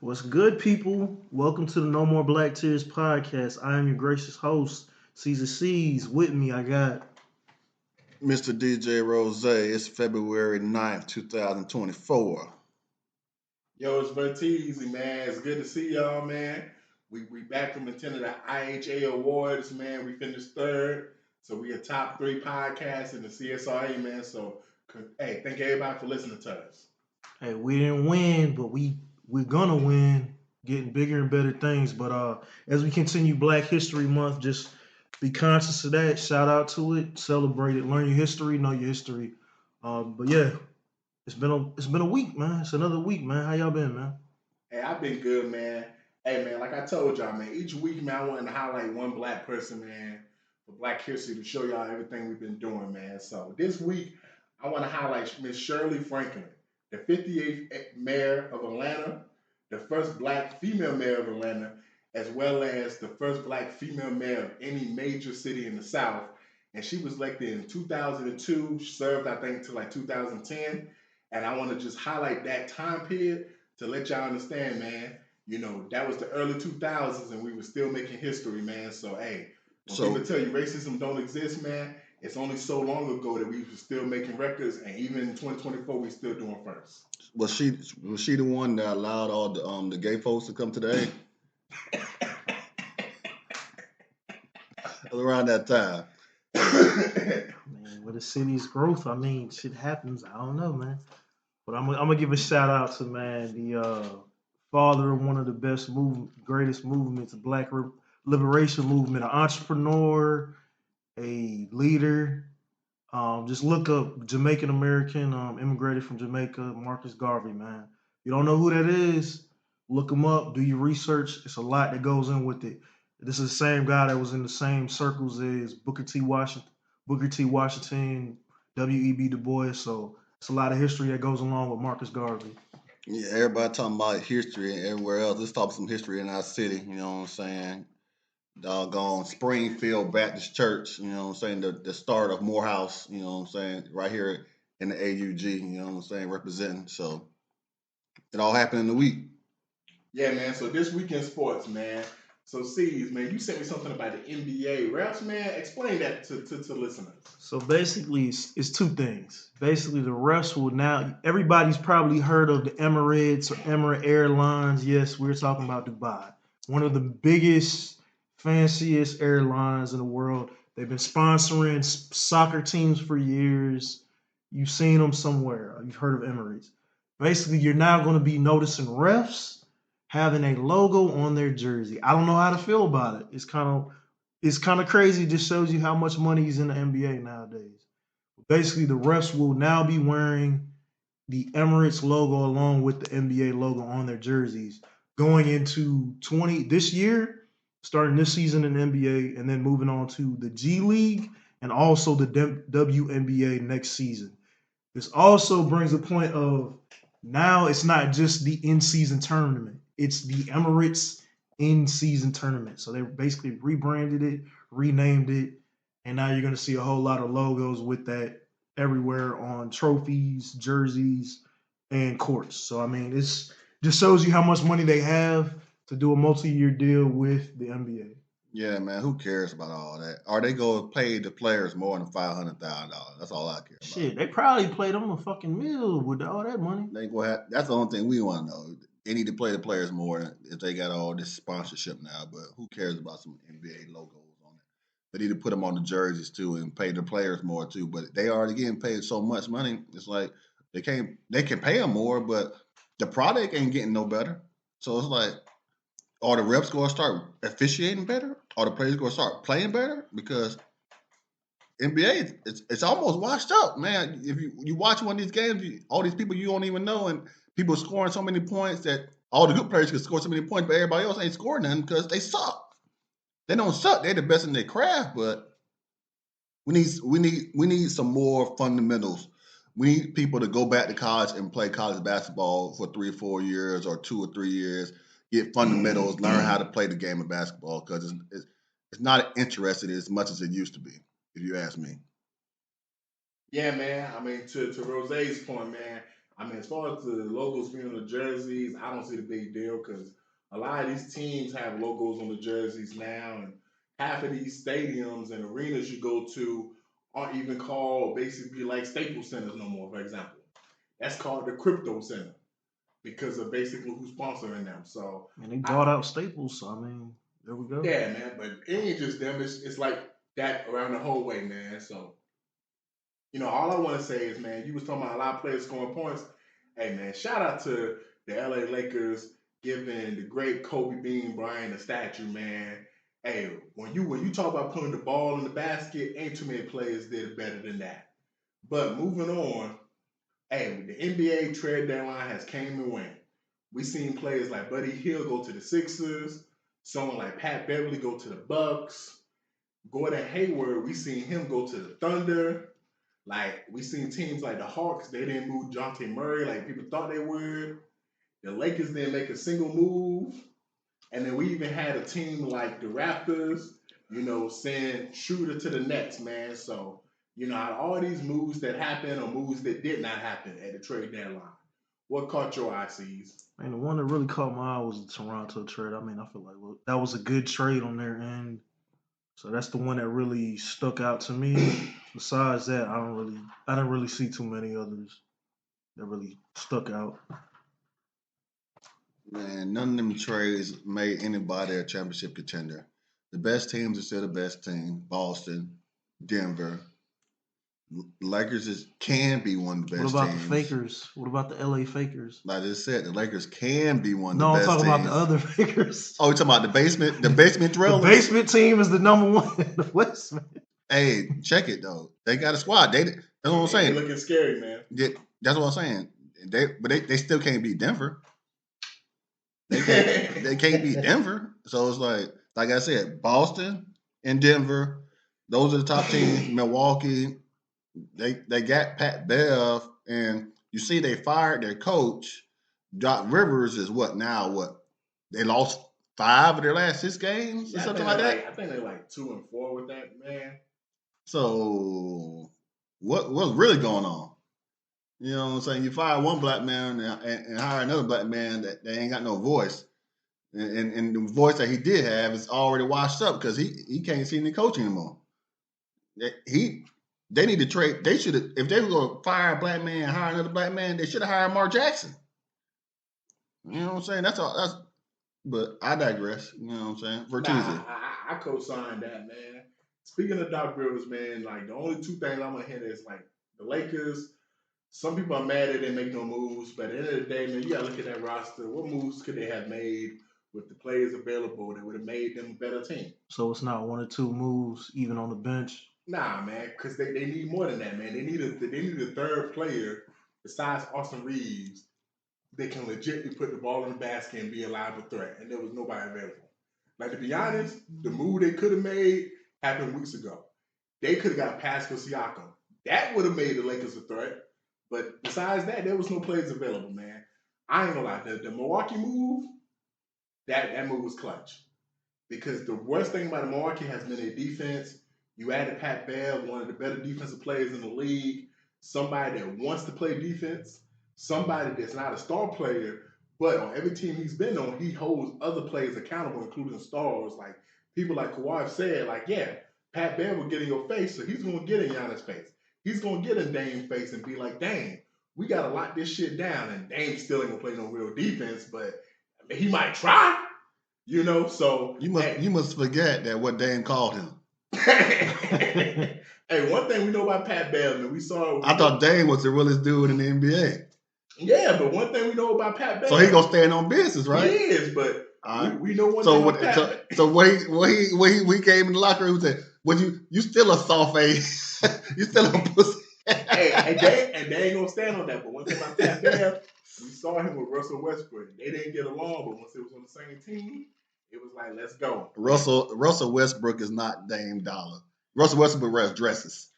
What's good, people? Welcome to the No More Black Tears podcast. I am your gracious host, Caesar C's. With me, I got. Mr. DJ Rose. It's February 9th, 2024. Yo, it's Verteezy, man. It's good to see y'all, man. We back from attending the IHA Awards, man. We finished third. So we a top three podcast in the CSRA, man. So hey, thank everybody for listening to us. Hey, we didn't win, but we're gonna win, getting bigger and better things. But as we continue Black History Month, just be conscious of that. Shout out to it, celebrate it, learn your history, know your history. But yeah, it's been a week, man. It's another week, man. How y'all been, man? Hey, I've been good, man. Hey, man, like I told y'all, man, each week, man, I wanted to highlight one black person, man, for Black History to show y'all everything we've been doing, man. So this week, I want to highlight Miss Shirley Franklin, the 58th mayor of Atlanta, the first black female mayor of Atlanta, as well as the first black female mayor of any major city in the South. And she was elected in 2002, served, I think, till like 2010. And I want to just highlight that time period to let y'all understand, man, that was the early 2000s and we were still making history, man. So, hey, when So, people tell you racism don't exist, man, it's only so long ago that we were still making records, and even in 2024, we still doing first. was she the one that allowed all the gay folks to come today around that time? Man, with the city's growth, I mean, shit happens. I don't know, man. But I'm gonna give a shout out to man the father of one of the greatest movements, the Liberation Movement, an entrepreneur, a leader. Just look up Jamaican American, immigrated from Jamaica, Marcus Garvey, man. You don't know who that is? Look him up. Do your research. It's a lot that goes in with it. This is the same guy that was in the same circles as Booker T. Washington, W.E.B. Du Bois. So it's a lot of history that goes along with Marcus Garvey. Yeah, everybody talking about history and everywhere else. Let's talk some history in our city. You know what I'm saying? Doggone Springfield Baptist Church. You know what I'm saying? The start of Morehouse. You know what I'm saying? Right here in the AUG. You know what I'm saying? Representing. So it all happened in the week. Yeah, man. So this weekend sports, man. So, C's, man, you sent me something about the NBA refs, man. Explain that to listeners. So basically, it's two things. Basically, the refs will now. Everybody's probably heard of the Emirates or Emirate Airlines. Yes, we're talking about Dubai, one of the biggest, fanciest airlines in the world. They've been sponsoring soccer teams for years. You've seen them somewhere. You've heard of Emirates. Basically, you're now going to be noticing refs having a logo on their jersey. I don't know how to feel about it. It's kind of crazy. It just shows you how much money is in the NBA nowadays. Basically, the refs will now be wearing the Emirates logo along with the NBA logo on their jerseys going into 20 this year, starting this season in the NBA, and then moving on to the G League and also the WNBA next season. This also brings a point of now it's not just the in-season tournament; it's the Emirates in-season tournament. So they basically rebranded it, renamed it, and now you're going to see a whole lot of logos with that everywhere on trophies, jerseys, and courts. So I mean, it's just shows you how much money they have to do a multi-year deal with the NBA. Yeah, man, who cares about all that? Are they going to pay the players more than $500,000? That's all I care about. Shit, they probably played them a fucking meal with all that money. They go have, that's the only thing we want to know. They need to play the players more if they got all this sponsorship now. But who cares about some NBA logos on it? They need to put them on the jerseys too and pay the players more too. But they already getting paid so much money. It's like they can pay them more, but the product ain't getting no better. So it's like, are the reps going to start officiating better? Are the players going to start playing better? Because NBA, it's almost washed up, man. If you watch one of these games, all these people you don't even know, and people scoring so many points that all the good players can score so many points, but everybody else ain't scoring none because they suck. They don't suck. They're the best in their craft, but we need some more fundamentals. We need people to go back to college and play college basketball for 3 or 4 years or 2 or 3 years, get fundamentals, learn how to play the game of basketball because it's not interested as much as it used to be, if you ask me. Yeah, man. I mean, to Rose's point, man. I mean, as far as the logos being on the jerseys, I don't see the big deal because a lot of these teams have logos on the jerseys now, and half of these stadiums and arenas you go to aren't even called basically like Staples Centers no more. For example, that's called the Crypto Center because of basically who's sponsoring them. So, And they I, bought out Staples, so I mean, there we go. yeah, man, but it ain't just them. It's like that around the whole way, man. So, all I want to say is, man, you was talking about a lot of players scoring points. Hey, man, shout out to the LA Lakers giving the great Kobe Bean Bryant a statue, man. Hey, when you talk about putting the ball in the basket, ain't too many players did it better than that. But moving on, hey, the NBA trade deadline has came and went. We seen players like Buddy Hield go to the Sixers, someone like Pat Beverly go to the Bucks, Gordon Hayward, we seen him go to the Thunder. Like we seen teams like the Hawks, they didn't move Dejounte Murray like people thought they would. The Lakers didn't make a single move, and then we even had a team like the Raptors, send Shooter to the Nets, man. So out of all these moves that happened or moves that did not happen at the trade deadline, what caught your eye, C's? And the one that really caught my eye was the Toronto trade. I mean, I feel like that was a good trade on their end. So that's the one that really stuck out to me. Besides that, I didn't really see too many others that really stuck out. Man, none of them trades made anybody a championship contender. The best teams are still the best team. Boston, Denver. Lakers can be one of the What best about the teams. Fakers? What about the LA Fakers? Like I just said, the Lakers can be one of No, the I'm best talking teams. about the other Fakers. Oh, you're talking about the basement The dwellers? basement team is the number one in the West, man. Hey, check it though. They got a squad. That's what I'm They saying. looking scary, man. That's what I'm saying. They still can't beat Denver. They can't beat Denver. So it's like I said, Boston and Denver, those are the top teams. Milwaukee, they got Pat Bev, and you see they fired their coach. Doc Rivers is what now? What they lost 5 of their last 6 games or Yeah, something like that. I think they're like 2-4 with that, man. So what's really going on? You know what I'm saying? You fire one black man and hire another black man that ain't got no voice. And the voice that he did have is already washed up because he can't see any coaching anymore. They need to trade. They should have, if they were going to fire a black man and hire another black man, they should have hired Mark Jackson. You know what I'm saying? That's all. But I digress. You know what I'm saying? Vertizi. I co-signed that, man. Speaking of Doc Rivers, man, like the only 2 things I'm gonna hit is like the Lakers. Some people are mad they didn't make no moves, but at the end of the day, man, you gotta look at that roster. What moves could they have made with the players available that would have made them a better team? So it's not 1 or 2 moves, even on the bench. Nah, man, because they need more than that, man. They need a third player besides Austin Reeves that can legitimately put the ball in the basket and be a liable threat, and there was nobody available. Like, to be honest, the move they could have made happened weeks ago. They could have got Pascal Siakam. That would have made the Lakers a threat. But besides that, there was no players available, man. I ain't gonna lie. The Milwaukee move, that move was clutch. Because the worst thing about Milwaukee has been their defense. You added Pat Bev, one of the better defensive players in the league, somebody that wants to play defense, somebody that's not a star player, but on every team he's been on, he holds other players accountable, including stars. Like people like Kawhi said, like, yeah, Pat Bev will get in your face, so he's going to get in Giannis' face. He's going to get in Dame's face and be like, Dame, we got to lock this shit down. And Dame still ain't going to play no real defense, but I mean, he might try. So you must forget that what Dame called him. Hey, one thing we know about Pat Bev, man, we saw. I thought Dame was the realest dude in the NBA. Yeah, but one thing we know about Pat Bev. So he gonna stand on business, right? He is, but we know one so thing what, about Pat. So we came in the locker room and said, "Well, you still a soft ass, you still a pussy." and they ain't gonna stand on that. But one thing about Pat Bev, we saw him with Russell Westbrook. They didn't get along, but once it was on the same team, it was like, let's go. Russell Westbrook is not Dame Dollar. Russell Westbrook wears dresses.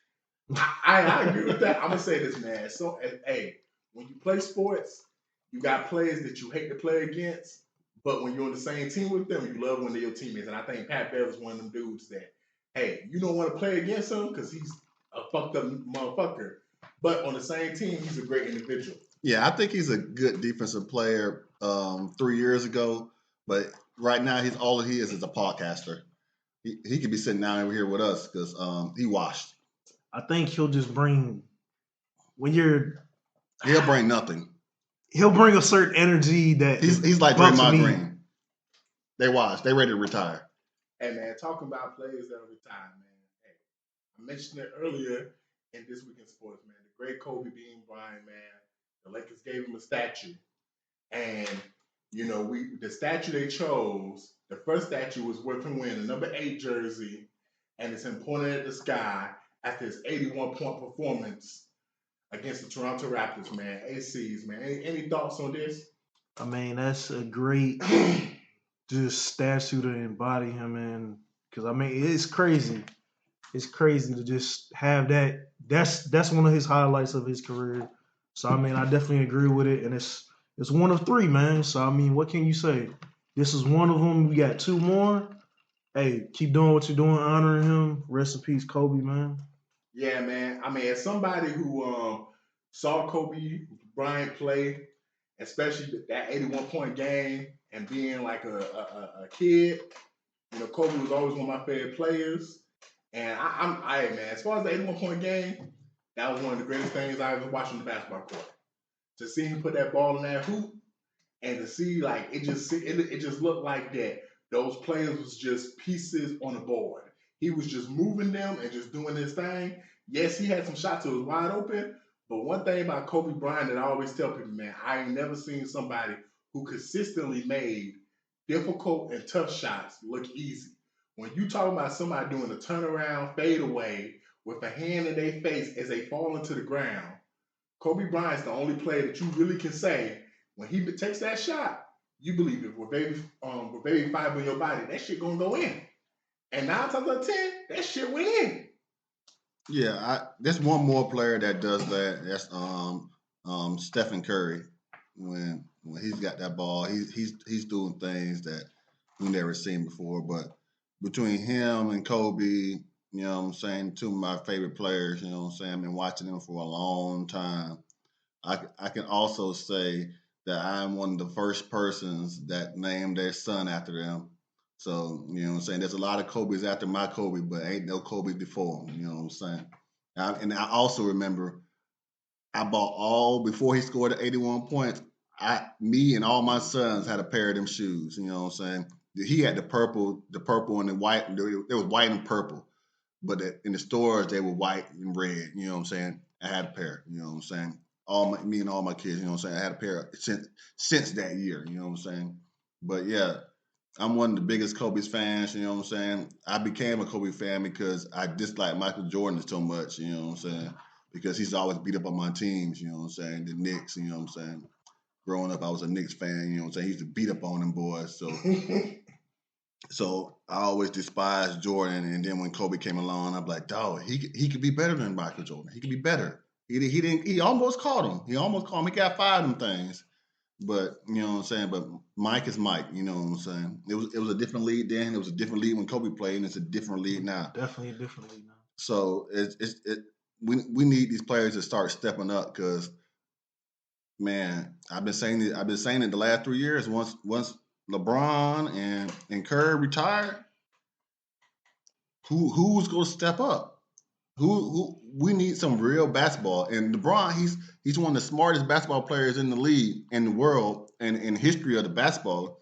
I agree with that. I'm gonna say this, man. So, hey, when you play sports, you got players that you hate to play against, but when you're on the same team with them, you love when they're your teammates. And I think Pat Bev is one of them dudes that, hey, you don't want to play against him because he's a fucked up motherfucker, but on the same team, he's a great individual. Yeah, I think he's a good defensive player 3 years ago, but right now he's all he is a podcaster. He could be sitting down over here with us because he washed. I think he'll just bring when you're He'll bring nothing. he'll bring a certain energy that He's like Bucks Draymond need. Green. They washed. They ready to retire. Hey man, talking about players that are retired, man. Hey, I mentioned it earlier in this week in sports, man. The great Kobe Bean Bryant, man. The Lakers gave him a statue, and the statue they chose. The first statue was worth him wearing the number 8 jersey, and it's him pointing at the sky after his 81-point performance against the Toronto Raptors, man. ACs, man. Any thoughts on this? I mean, that's a great just statue to embody him in. Because I mean, it's crazy. It's crazy to just have that. That's one of his highlights of his career. So I mean, I definitely agree with it, and it's one of three, man. So I mean, what can you say? This is one of them. We got two more. Hey, keep doing what you're doing, honoring him. Rest in peace, Kobe, man. Yeah, man. I mean, as somebody who saw Kobe Bryant play, especially that 81-point game, and being like a kid, Kobe was always one of my favorite players. And man, as far as the 81-point game, that was one of the greatest things I ever watched on the basketball court. To see him put that ball in that hoop, and to see like it just looked like that those players was just pieces on the board. He was just moving them and just doing his thing. Yes, he had some shots that was wide open, but one thing about Kobe Bryant that I always tell people, man, I ain't never seen somebody who consistently made difficult and tough shots look easy. When you talk about somebody doing a turnaround fadeaway with a hand in their face as they fall into the ground, Kobe Bryant's the only player that you really can say when he takes that shot, you believe it with baby fiber in your body, that shit gonna go in. And 9 times out of 10, that shit went in. Yeah, there's one more player that does that. That's Stephen Curry. When he's got that ball, he's doing things that we never seen before. But between him and Kobe, you know what I'm saying, two of my favorite players, you know what I'm saying, I've been watching them for a long time. I can also say that I'm one of the first persons that named their son after them. So, you know what I'm saying? There's a lot of Kobe's after my Kobe, but ain't no Kobe before him, you know what I'm saying? And I also remember I bought before he scored the 81 points, me and all my sons had a pair of them shoes, you know what I'm saying? He had the purple and the white, they was white and purple, but in the stores they were white and red, you know what I'm saying? I had a pair, you know what I'm saying? Me and all my kids, you know what I'm saying? I had a pair since that year, you know what I'm saying? But yeah, I'm one of the biggest Kobe's fans, you know what I'm saying? I became a Kobe fan because I dislike Michael Jordan so much, you know what I'm saying? Because he's always beat up on my teams, you know what I'm saying? The Knicks, you know what I'm saying? Growing up, I was a Knicks fan, you know what I'm saying? He used to beat up on them boys. So I always despised Jordan. And then when Kobe came along, I'm like, dog, he could be better than Michael Jordan. He could be better. He almost caught him. He almost caught him. He got 5 of them things. But you know what I'm saying. But Mike is Mike. You know what I'm saying. It was a different league then. It was a different league when Kobe played, and it's a different league now. Definitely a different league now. So we need these players to start stepping up because man, I've been saying it the last 3 years. Once LeBron and Curry retired, who's going to step up? Who we need some real basketball. And LeBron, he's one of the smartest basketball players in the league, in the world, and in history of the basketball.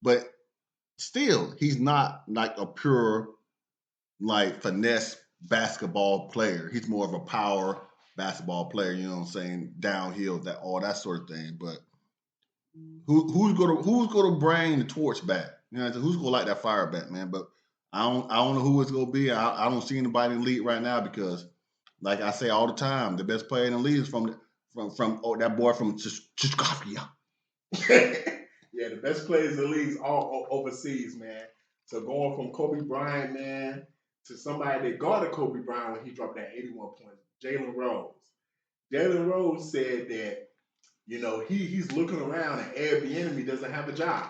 But still, he's not like a pure like finesse basketball player. He's more of a power basketball player, you know what I'm saying? Downhill, all that sort of thing. But who's gonna bring the torch back? You know, who's gonna light that fire back, man? But I don't know who it's gonna be. I don't see anybody in the league right now because, like I say all the time, the best player in the league is from that boy from Czechoslovakia. Yeah, the best players in the leagues all overseas, man. So going from Kobe Bryant, man, to somebody that guarded Kobe Bryant when he dropped that 81 points, Jalen Rose. Jalen Rose said that, he's looking around and Ed Bieniemy doesn't have a job.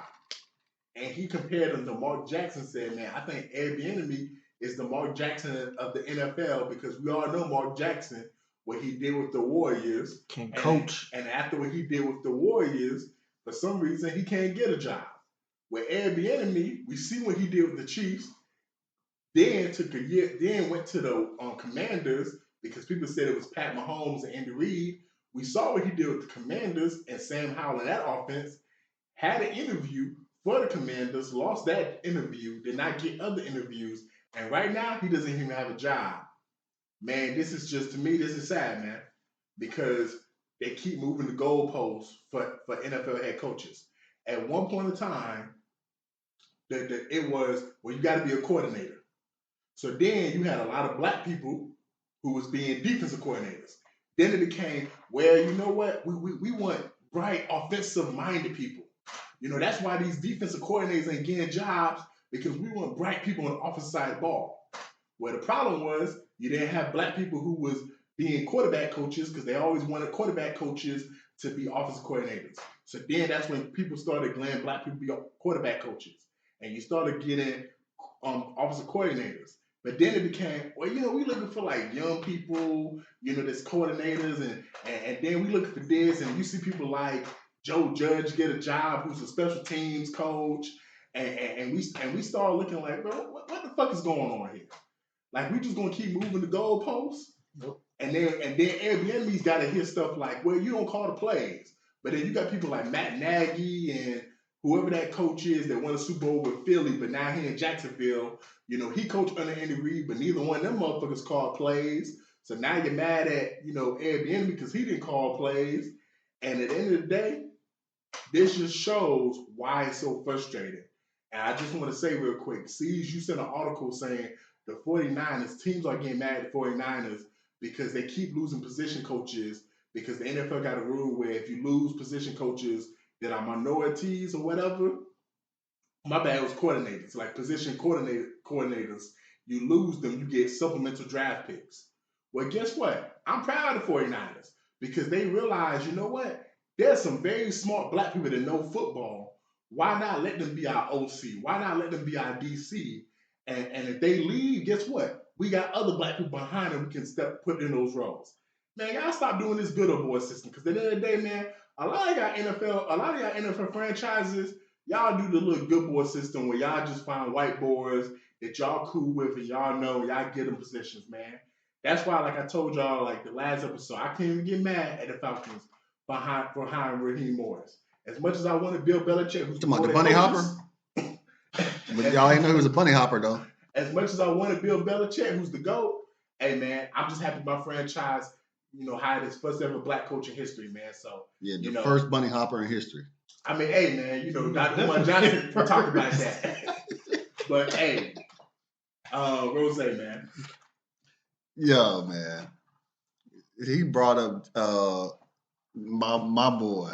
And he compared him to Mark Jackson, said, man, I think Ed Bieniemy is the Mark Jackson of the NFL because we all know Mark Jackson what he did with the Warriors. Can coach. And after what he did with the Warriors, for some reason he can't get a job. With Eric Bieniemy, we see what he did with the Chiefs. Then took a year. Then went to the Commanders because people said it was Pat Mahomes and Andy Reid. We saw what he did with the Commanders and Sam Howell in that offense. Had an interview for the Commanders, lost that interview, did not get other interviews, and right now he doesn't even have a job. Man, this is just, to me, this is sad, man, because they keep moving the goalposts for NFL head coaches. At one point in time, it was, well, you got to be a coordinator. So then you had a lot of black people who was being defensive coordinators. Then it became, well, you know what? We want bright, offensive-minded people. You know, that's why these defensive coordinators ain't getting jobs, because we want bright people on the offensive side of the ball. Well, the problem was you didn't have black people who was being quarterback coaches, because they always wanted quarterback coaches to be offensive coordinators. So then that's when people started letting black people be quarterback coaches. And you started getting offensive coordinators. But then it became, well, you know, we looking for like young people, you know, that's coordinators, and then we looking for this, and you see people like Joe Judge get a job who's a special teams coach, and we start looking like, bro, what the fuck is going on here? Like, we just gonna keep moving the goalposts? Nope. And then Airbnb's got to hear stuff like, well, you don't call the plays. But then you got people like Matt Nagy and whoever that coach is that won a Super Bowl with Philly, but now he in Jacksonville. You know, he coached under Andy Reid, but neither one of them motherfuckers called plays. So now you're mad at, you know, Airbnb because he didn't call plays. And at the end of the day, this just shows why it's so frustrating. And I just want to say real quick, Siege, you sent an article saying the 49ers, teams are getting mad at the 49ers because they keep losing position coaches, because the NFL got a rule where if you lose position coaches that are minorities or whatever, my bad, it was coordinators, like position coordinators, you lose them, you get supplemental draft picks. Well, guess what? I'm proud of the 49ers because they realize, you know what? There's some very smart black people that know football. Why not let them be our OC? Why not let them be our DC? And if they leave, guess what? We got other black people behind them we can put in those roles. Man, y'all stop doing this good old boy system, because at the end of the day, man, a lot of y'all NFL franchises, y'all do the little good boy system where y'all just find white boys that y'all cool with and y'all know y'all get them positions, man. That's why, like I told y'all, like the last episode, I can't even get mad at the Falcons for hiring Raheem Morris. As much as I wanted Bill Belichick, who's talking about the bunny hopper. But y'all ain't know he was a bunny hopper though. As much as I wanted Bill Belichick, who's the GOAT, hey man, I'm just happy my franchise, you know, hired his first ever black coach in history, man. So yeah, the first bunny hopper in history. I mean, hey man, you know, Dr. Umar Johnson talk about that. But hey, Rose, man. Yeah, man. He brought up my boy,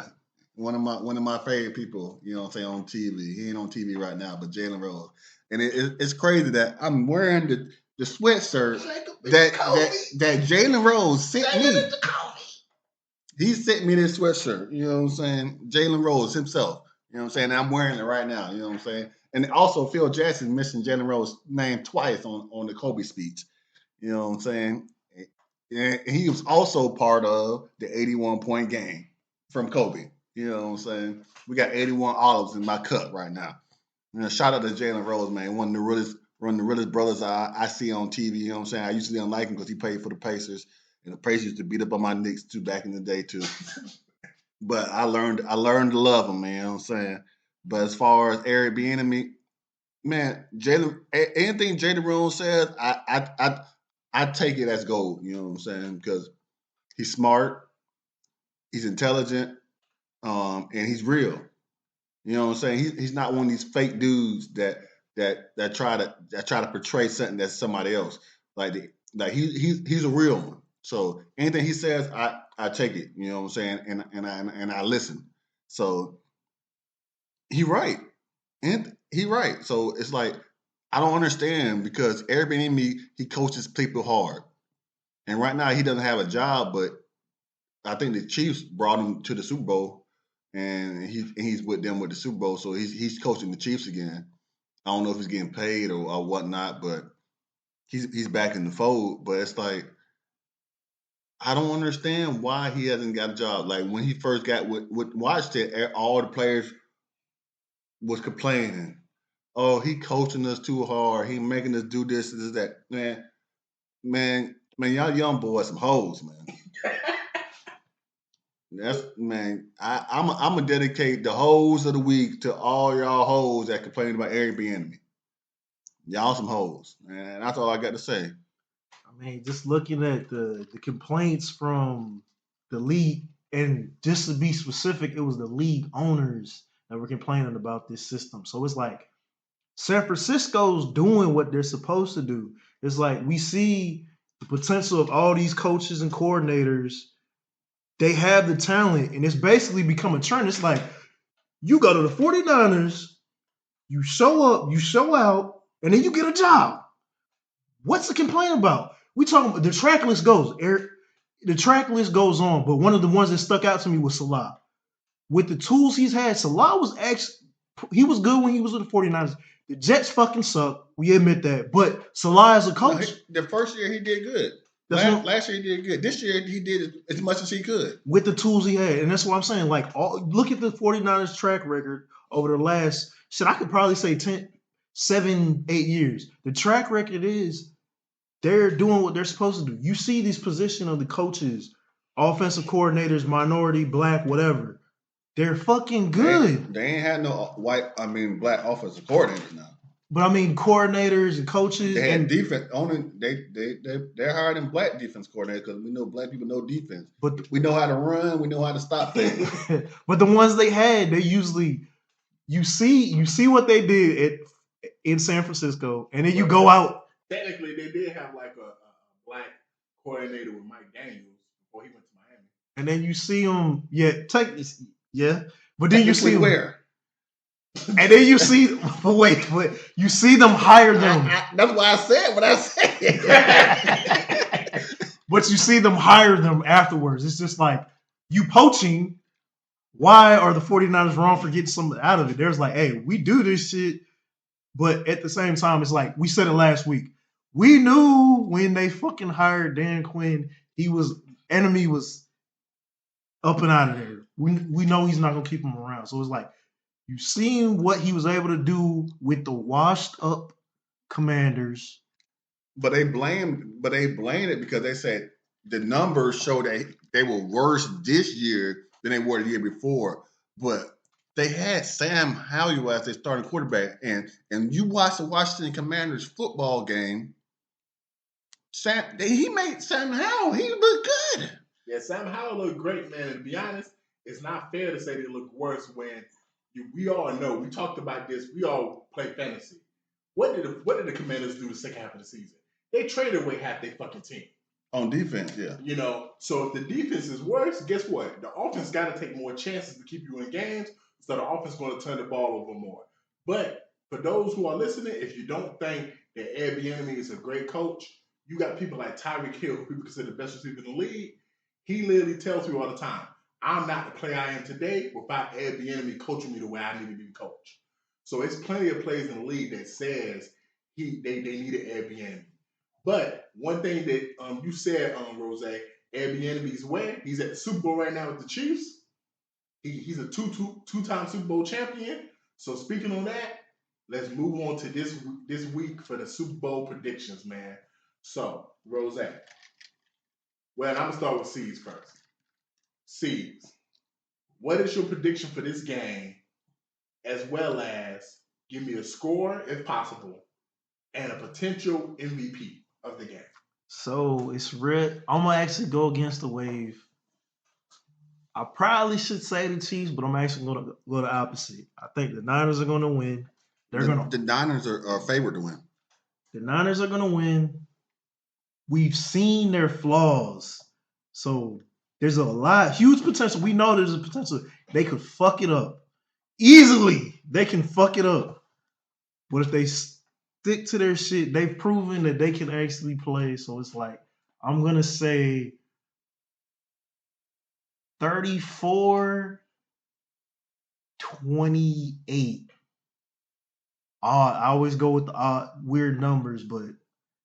one of my favorite people, you know what I'm saying, on TV. He ain't on TV right now, but Jalen Rose. And it's crazy that I'm wearing the sweatshirt that Jalen Rose sent me. He sent me this sweatshirt, you know what I'm saying? Jalen Rose himself, you know what I'm saying? And I'm wearing it right now, you know what I'm saying? And also Phil Jackson mentioned Jalen Rose's name twice on the Kobe speech, you know what I'm saying? And he was also part of the 81-point game from Kobe, you know what I'm saying? We got 81 olives in my cup right now. You know, shout out to Jalen Rose, man. One of the realest brothers I see on TV. You know what I'm saying? I usually didn't like him because he played for the Pacers, and the Pacers used to beat up on my Knicks too back in the day too. But I learned to love him, man. You know what I'm saying? But as far as Eric Bieniemy, man, anything Jalen Rose says, I take it as gold. You know what I'm saying? Because he's smart, he's intelligent, and he's real. You know what I'm saying? He's not one of these fake dudes that try to portray something that's somebody else. Like he's a real one. So anything he says, I take it. You know what I'm saying? And I listen. So he right. And he right. So it's like I don't understand, because Airbnb, he coaches people hard. And right now he doesn't have a job, but I think the Chiefs brought him to the Super Bowl. And he's with them with the Super Bowl, so he's coaching the Chiefs again. I don't know if he's getting paid or whatnot, but he's back in the fold. But it's like I don't understand why he hasn't got a job. Like when he first got with Washington, all the players was complaining. Oh, he coaching us too hard. He making us do this, this, that. Man, y'all young boys some hoes, man. I'm gonna dedicate the hoes of the week to all y'all hoes that complain about Airbnb. Y'all some hoes, man. That's all I got to say. I mean, just looking at the complaints from the league, and just to be specific, it was the league owners that were complaining about this system. So it's like San Francisco's doing what they're supposed to do. It's like we see the potential of all these coaches and coordinators. They have the talent, and it's basically become a trend. It's like you go to the 49ers, you show up, you show out, and then you get a job. What's the complaint about? We talking about the track list goes. The track list goes on, but one of the ones that stuck out to me was Salah. With the tools he's had, Salah was he was good when he was with the 49ers. The Jets fucking suck. We admit that. But Salah as a coach. The first year he did good. Last year he did good. This year he did as much as he could. With the tools he had. And that's what I'm saying. Like, look at the 49ers track record over the last, I could probably say 7, 8 years. The track record is they're doing what they're supposed to do. You see these position of the coaches, offensive coordinators, minority, black, whatever. They're fucking good. They ain't had no black offensive coordinators now. But I mean, coordinators and coaches. They had defense. They're hiring them black defense coordinators because we know black people know defense. But we know how to run. We know how to stop things. But the ones they had, they usually you see what they did in San Francisco, and then you go out. Technically, they did have like a black coordinator with Mike Daniels before he went to Miami. And then you see him, but then you see him where. And then you see, but you see them hire them. That's why I said what I said. But you see them hire them afterwards. It's just like, you poaching, why are the 49ers wrong for getting something out of it? There's like, hey, we do this shit, but at the same time, it's like, we said it last week. We knew when they fucking hired Dan Quinn, enemy was up and out of there. We know he's not going to keep him around. So it's like, you've seen what he was able to do with the washed up Commanders. But they blamed it because they said the numbers show that they were worse this year than they were the year before. But they had Sam Howell as their starting quarterback. And you watch the Washington Commanders football game, he made Sam Howell, he looked good. Yeah, Sam Howell looked great, man. And to be honest, it's not fair to say they look worse when we all know, we talked about this, we all play fantasy. What did the Commanders do the second half of the season? They traded away half their fucking team. On defense, yeah. So if the defense is worse, guess what? The offense got to take more chances to keep you in games, so the offense is going to turn the ball over more. But for those who are listening, if you don't think that Ed Bieniemy is a great coach, you got people like Tyreek Hill, who people consider the best receiver in the league. He literally tells you all the time, I'm not the player I am today without Ed Bieniemy coaching me the way I need to be coached. So it's plenty of players in the league that says they needed Ed Bieniemy. But one thing that you said, Rose, Ed Bieniemy's where? He's at the Super Bowl right now with the Chiefs. He's a two-time Super Bowl champion. So speaking on that, let's move on to this week for the Super Bowl predictions, man. So, Rose, well, I'm going to start with C's first. C's, what is your prediction for this game, as well as give me a score, if possible, and a potential MVP of the game? So it's red. I'm going to actually go against the wave. I probably should say the Chiefs, but I'm actually going to go the opposite. I think the Niners are going to win. The Niners are favored to win. The Niners are going to win. We've seen their flaws. So there's huge potential. We know there's a potential. They could fuck it up. Easily, they can fuck it up. But if they stick to their shit, they've proven that they can actually play. So it's like, I'm going to say 34-28. I always go with the weird numbers, but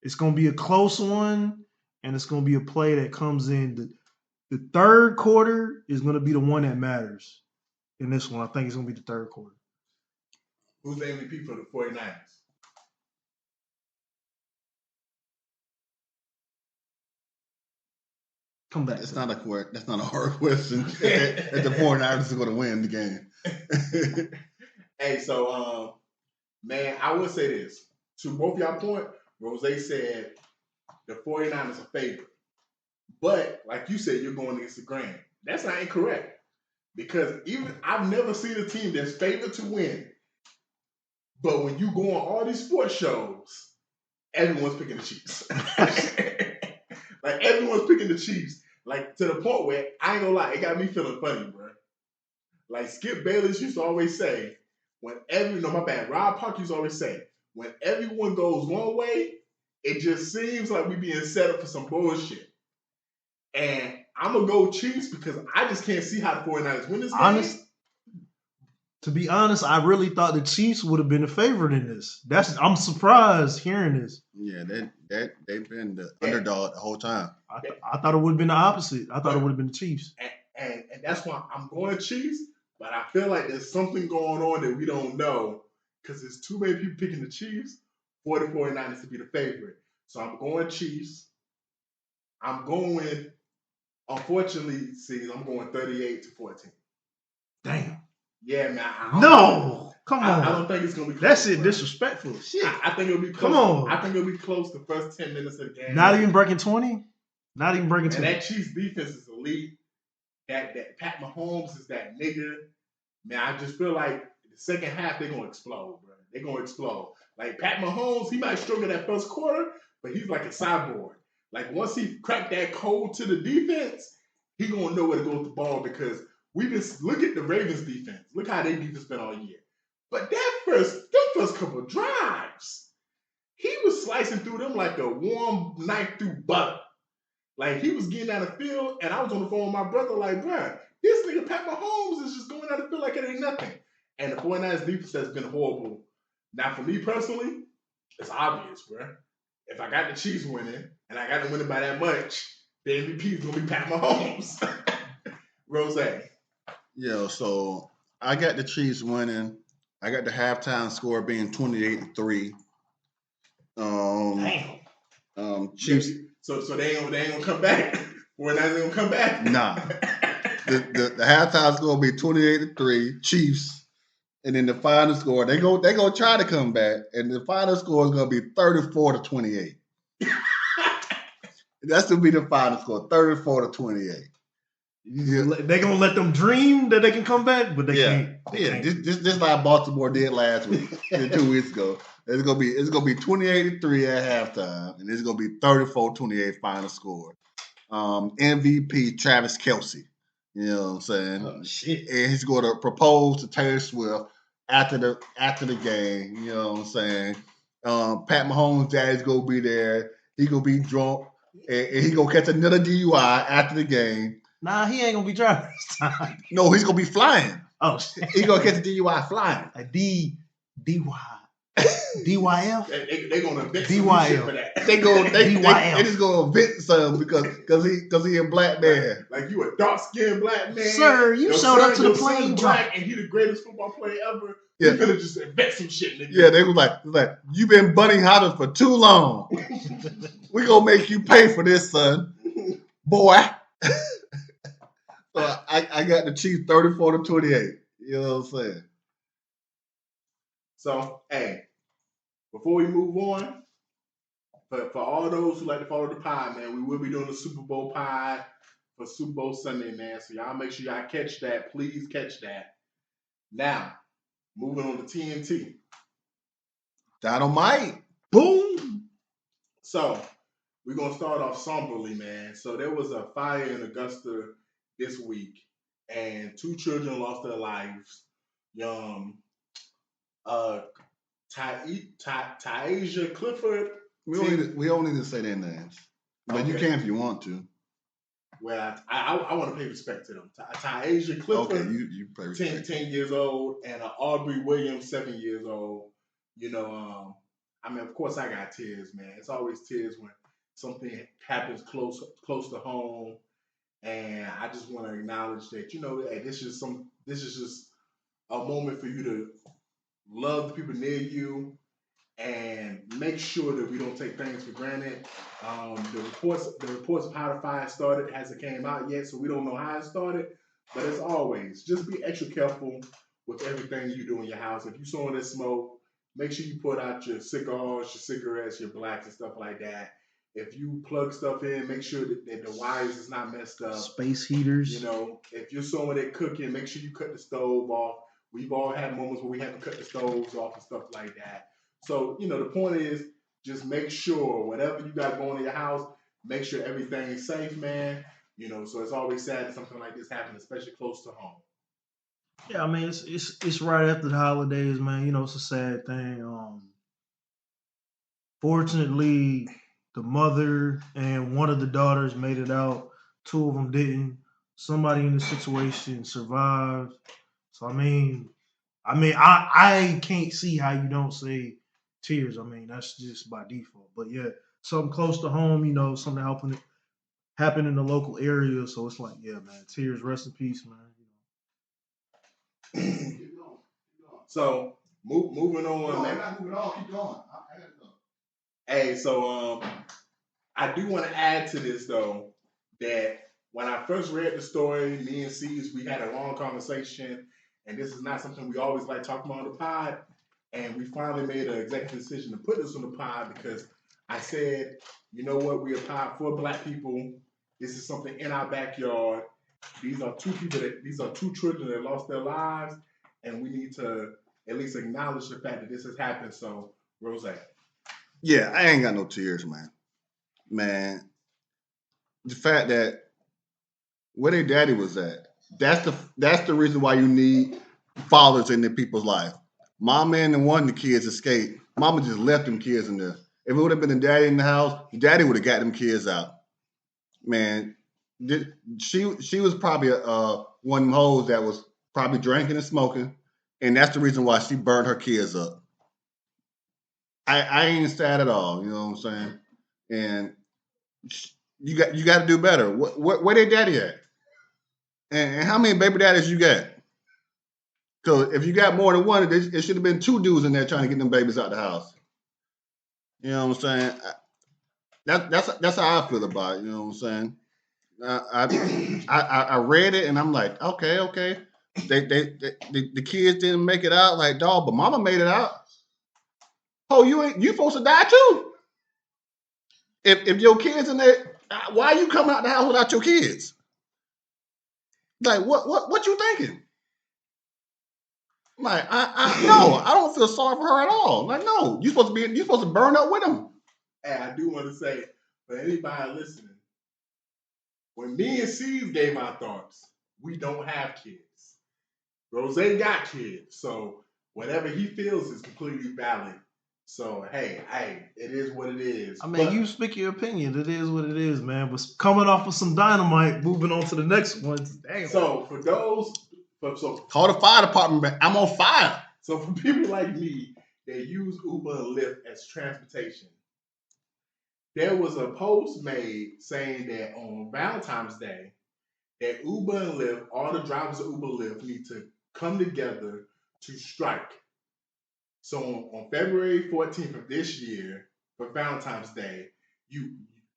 it's going to be a close one. and it's going to be a play that comes in the third quarter is going to be the one that matters in this one. I think it's going to be the third quarter. Who's the MVP for the 49ers? Come back. That's not a hard question. If the 49ers is going to win the game. Hey, so man, I will say this. To both y'all point, Rose said the 49ers are favorite. But like you said, you're going against the grain. That's not incorrect. Because even I've never seen a team that's favored to win. But when you go on all these sports shows, everyone's picking the Chiefs. Like everyone's picking the Chiefs. Like to the point where I ain't gonna lie, it got me feeling funny, bro. Like Skip Bayless used to always say, Rob Park used to always say, when everyone goes one way, it just seems like we being set up for some bullshit. And I'm gonna go Chiefs because I just can't see how the 49ers win this game. To be honest, I really thought the Chiefs would have been the favorite in this. I'm surprised hearing this. Yeah, they've been the underdog the whole time. I thought it would have been the opposite. I thought it would have been the Chiefs. And that's why I'm going Chiefs, but I feel like there's something going on that we don't know because there's too many people picking the Chiefs for the 49ers to be the favorite. So I'm going Chiefs. I'm going, unfortunately, I'm going 38-14. Damn. Yeah, man. Come on. I don't think it's gonna be close. That's it. Disrespectful. Shit. I think it'll be close. Come on. I think it'll be close the first 10 minutes of the game. Not even breaking 20? Not even breaking 20. And that Chiefs defense is elite. That Pat Mahomes is that nigga. Man, I just feel like the second half they're gonna explode, bro. They're gonna explode. Like Pat Mahomes, he might struggle that first quarter, but he's like a cyborg. Like once he cracked that code to the defense, he gonna know where to go with the ball because look at the Ravens defense. Look how their defense been all year. But them first couple drives, he was slicing through them like a warm knife through butter. Like he was getting out of the field, and I was on the phone with my brother, like, bro, this nigga Pat Mahomes is just going out of the field like it ain't nothing. And the 49ers defense has been horrible. Now, for me personally, it's obvious, bro. If I got the Chiefs winning, and I got them winning by that much, the MVP is gonna be Pat Mahomes. Rose. Yeah, so I got the Chiefs winning. I got the halftime score being 28-3. Chiefs. So they ain't gonna come back. 49ers ain't gonna come back. Nah. The halftime score will be 28-3, Chiefs. And then the final score, they gonna try to come back. And the final score is gonna be 34-28. That's gonna be the final score, 34-28. Yeah. They're gonna let them dream that they can come back, but they can't. Can't. Just like Baltimore did last week, 2 weeks ago. It's gonna be 28-3 at halftime, and it's gonna be 34-28 final score. MVP Travis Kelce. You know what I'm saying? Oh, shit. And he's gonna propose to Taylor Swift after the game. You know what I'm saying? Pat Mahomes' daddy's gonna be there. He gonna be drunk, and he gonna catch another DUI after the game. Nah, he ain't gonna be driving this time. No, he's gonna be flying. Oh shit. He gonna catch a DUI flying. A DYF. They gonna invent some shit for that. They just gonna invent something because he a black man. Like you a dark skinned black man. Sir, you showed up to the plane black and he the greatest football player ever. Yeah. You could have just invent some shit, nigga. Yeah, they was like, you been bunny hopping for too long. We gonna make you pay for this, son. Boy. So I got the Chiefs 34-28. You know what I'm saying? So, hey, before we move on, for all those who like to follow the pod, man, we will be doing the Super Bowl pod for Super Bowl Sunday, man. So y'all make sure y'all catch that. Please catch that. Now, moving on to TNT. Dynamite. Boom. So, we're going to start off somberly, man. So, there was a fire in Augusta this week, and 2 children lost their lives. Ty'Asia Clifford. We don't need to say their names, but okay. You can if you want to. Well, I want to pay respect to them. Ty'Asia Clifford, okay, you pay respect. 10 years old, and Aubrey Williams, 7 years old. You know, I mean, of course, I got tears, man. It's always tears when something happens close to home, and I just want to acknowledge that hey, this is just a moment for you to love the people near you and make sure that we don't take things for granted. The reports of how the fire started hasn't came out yet, so we don't know how it started. But as always, just be extra careful with everything you do in your house. If you saw that smoke, make sure you put out your cigars, your cigarettes, your blacks, and stuff like that. If you plug stuff in, make sure that the wires is not messed up. Space heaters. If you're someone that cooking, make sure you cut the stove off. We've all had moments where we have to cut the stoves off and stuff like that. So, the point is just make sure whatever you got going in your house, make sure everything's safe, man. So it's always sad that something like this happens, especially close to home. Yeah, I mean it's right after the holidays, man. It's a sad thing. Fortunately, the mother and one of the daughters made it out. Two of them didn't. Somebody in the situation survived. So I can't see how you don't say tears. I mean, that's just by default. But yeah, something close to home, something happen in the local area. So it's like, yeah, man, tears, rest in peace, man. So moving on, No, man. I'm not moving on. Keep going. I gotta go. Hey, so I do want to add to this though that when I first read the story, me and C's, we had a long conversation, and this is not something we always like talking about on the pod. And we finally made an executive decision to put this on the pod because I said, you know what, we are pod for Black people. This is something in our backyard. These are two children that lost their lives, and we need to at least acknowledge the fact that this has happened. So, Rose. Yeah, I ain't got no tears, man. Man, the fact that where their daddy was at, that's the reason why you need fathers in their people's life. Mama and the one the kids escaped. Mama just left them kids in there. If it would have been the daddy in the house, the daddy would have got them kids out. Man, she was probably one of them hoes that was probably drinking and smoking, and that's the reason why she burned her kids up. I ain't sad at all. You know what I'm saying? And you got to do better. Where their daddy at? And how many baby daddies you got? Because if you got more than one, it should have been two dudes in there trying to get them babies out the house. You know what I'm saying? That's how I feel about it. You know what I'm saying? I read it and I'm like, okay. The kids didn't make it out, like dog, but mama made it out. Oh, you supposed to die too. If your kids in there, why are you coming out the house without your kids? Like what you thinking? Like no, I don't feel sorry for her at all. Like no, you supposed to burn up with them. Hey, I do want to say for anybody listening, when me and Steve gave our thoughts, we don't have kids. Rose got kids, so whatever he feels is completely valid. So hey, it is what it is. I mean, But- you speak your opinion. It is what it is, man. But coming off of some dynamite, moving on to the next one. Damn. So for those, Call the fire department, man. I'm on fire. so for people like me that use Uber and Lyft as transportation, there was a post made saying that on Valentine's Day, that Uber and Lyft, all the drivers of Uber and Lyft need to come together to strike. So on February 14th of this year, for Valentine's Day,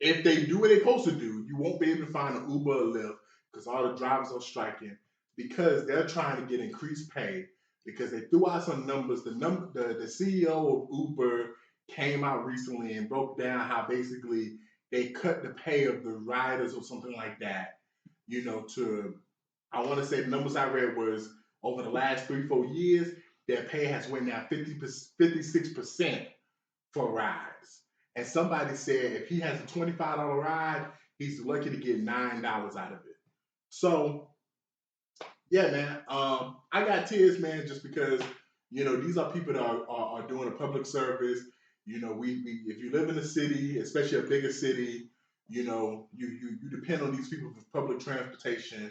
if they do what they're supposed to do, you won't be able to find an Uber or Lyft because all the drivers are striking because they're trying to get increased pay because they threw out some numbers. The CEO of Uber came out recently and broke down how basically they cut the pay of the riders or something like that. I want to say the numbers I read was over the last 3-4 years, their pay has went down 56% for rides. And somebody said if he has a $25 ride, he's lucky to get $9 out of it. So, yeah, man, I got tears, man, just because these are people that are doing a public service. We if you live in a city, especially a bigger city, you depend on these people for public transportation.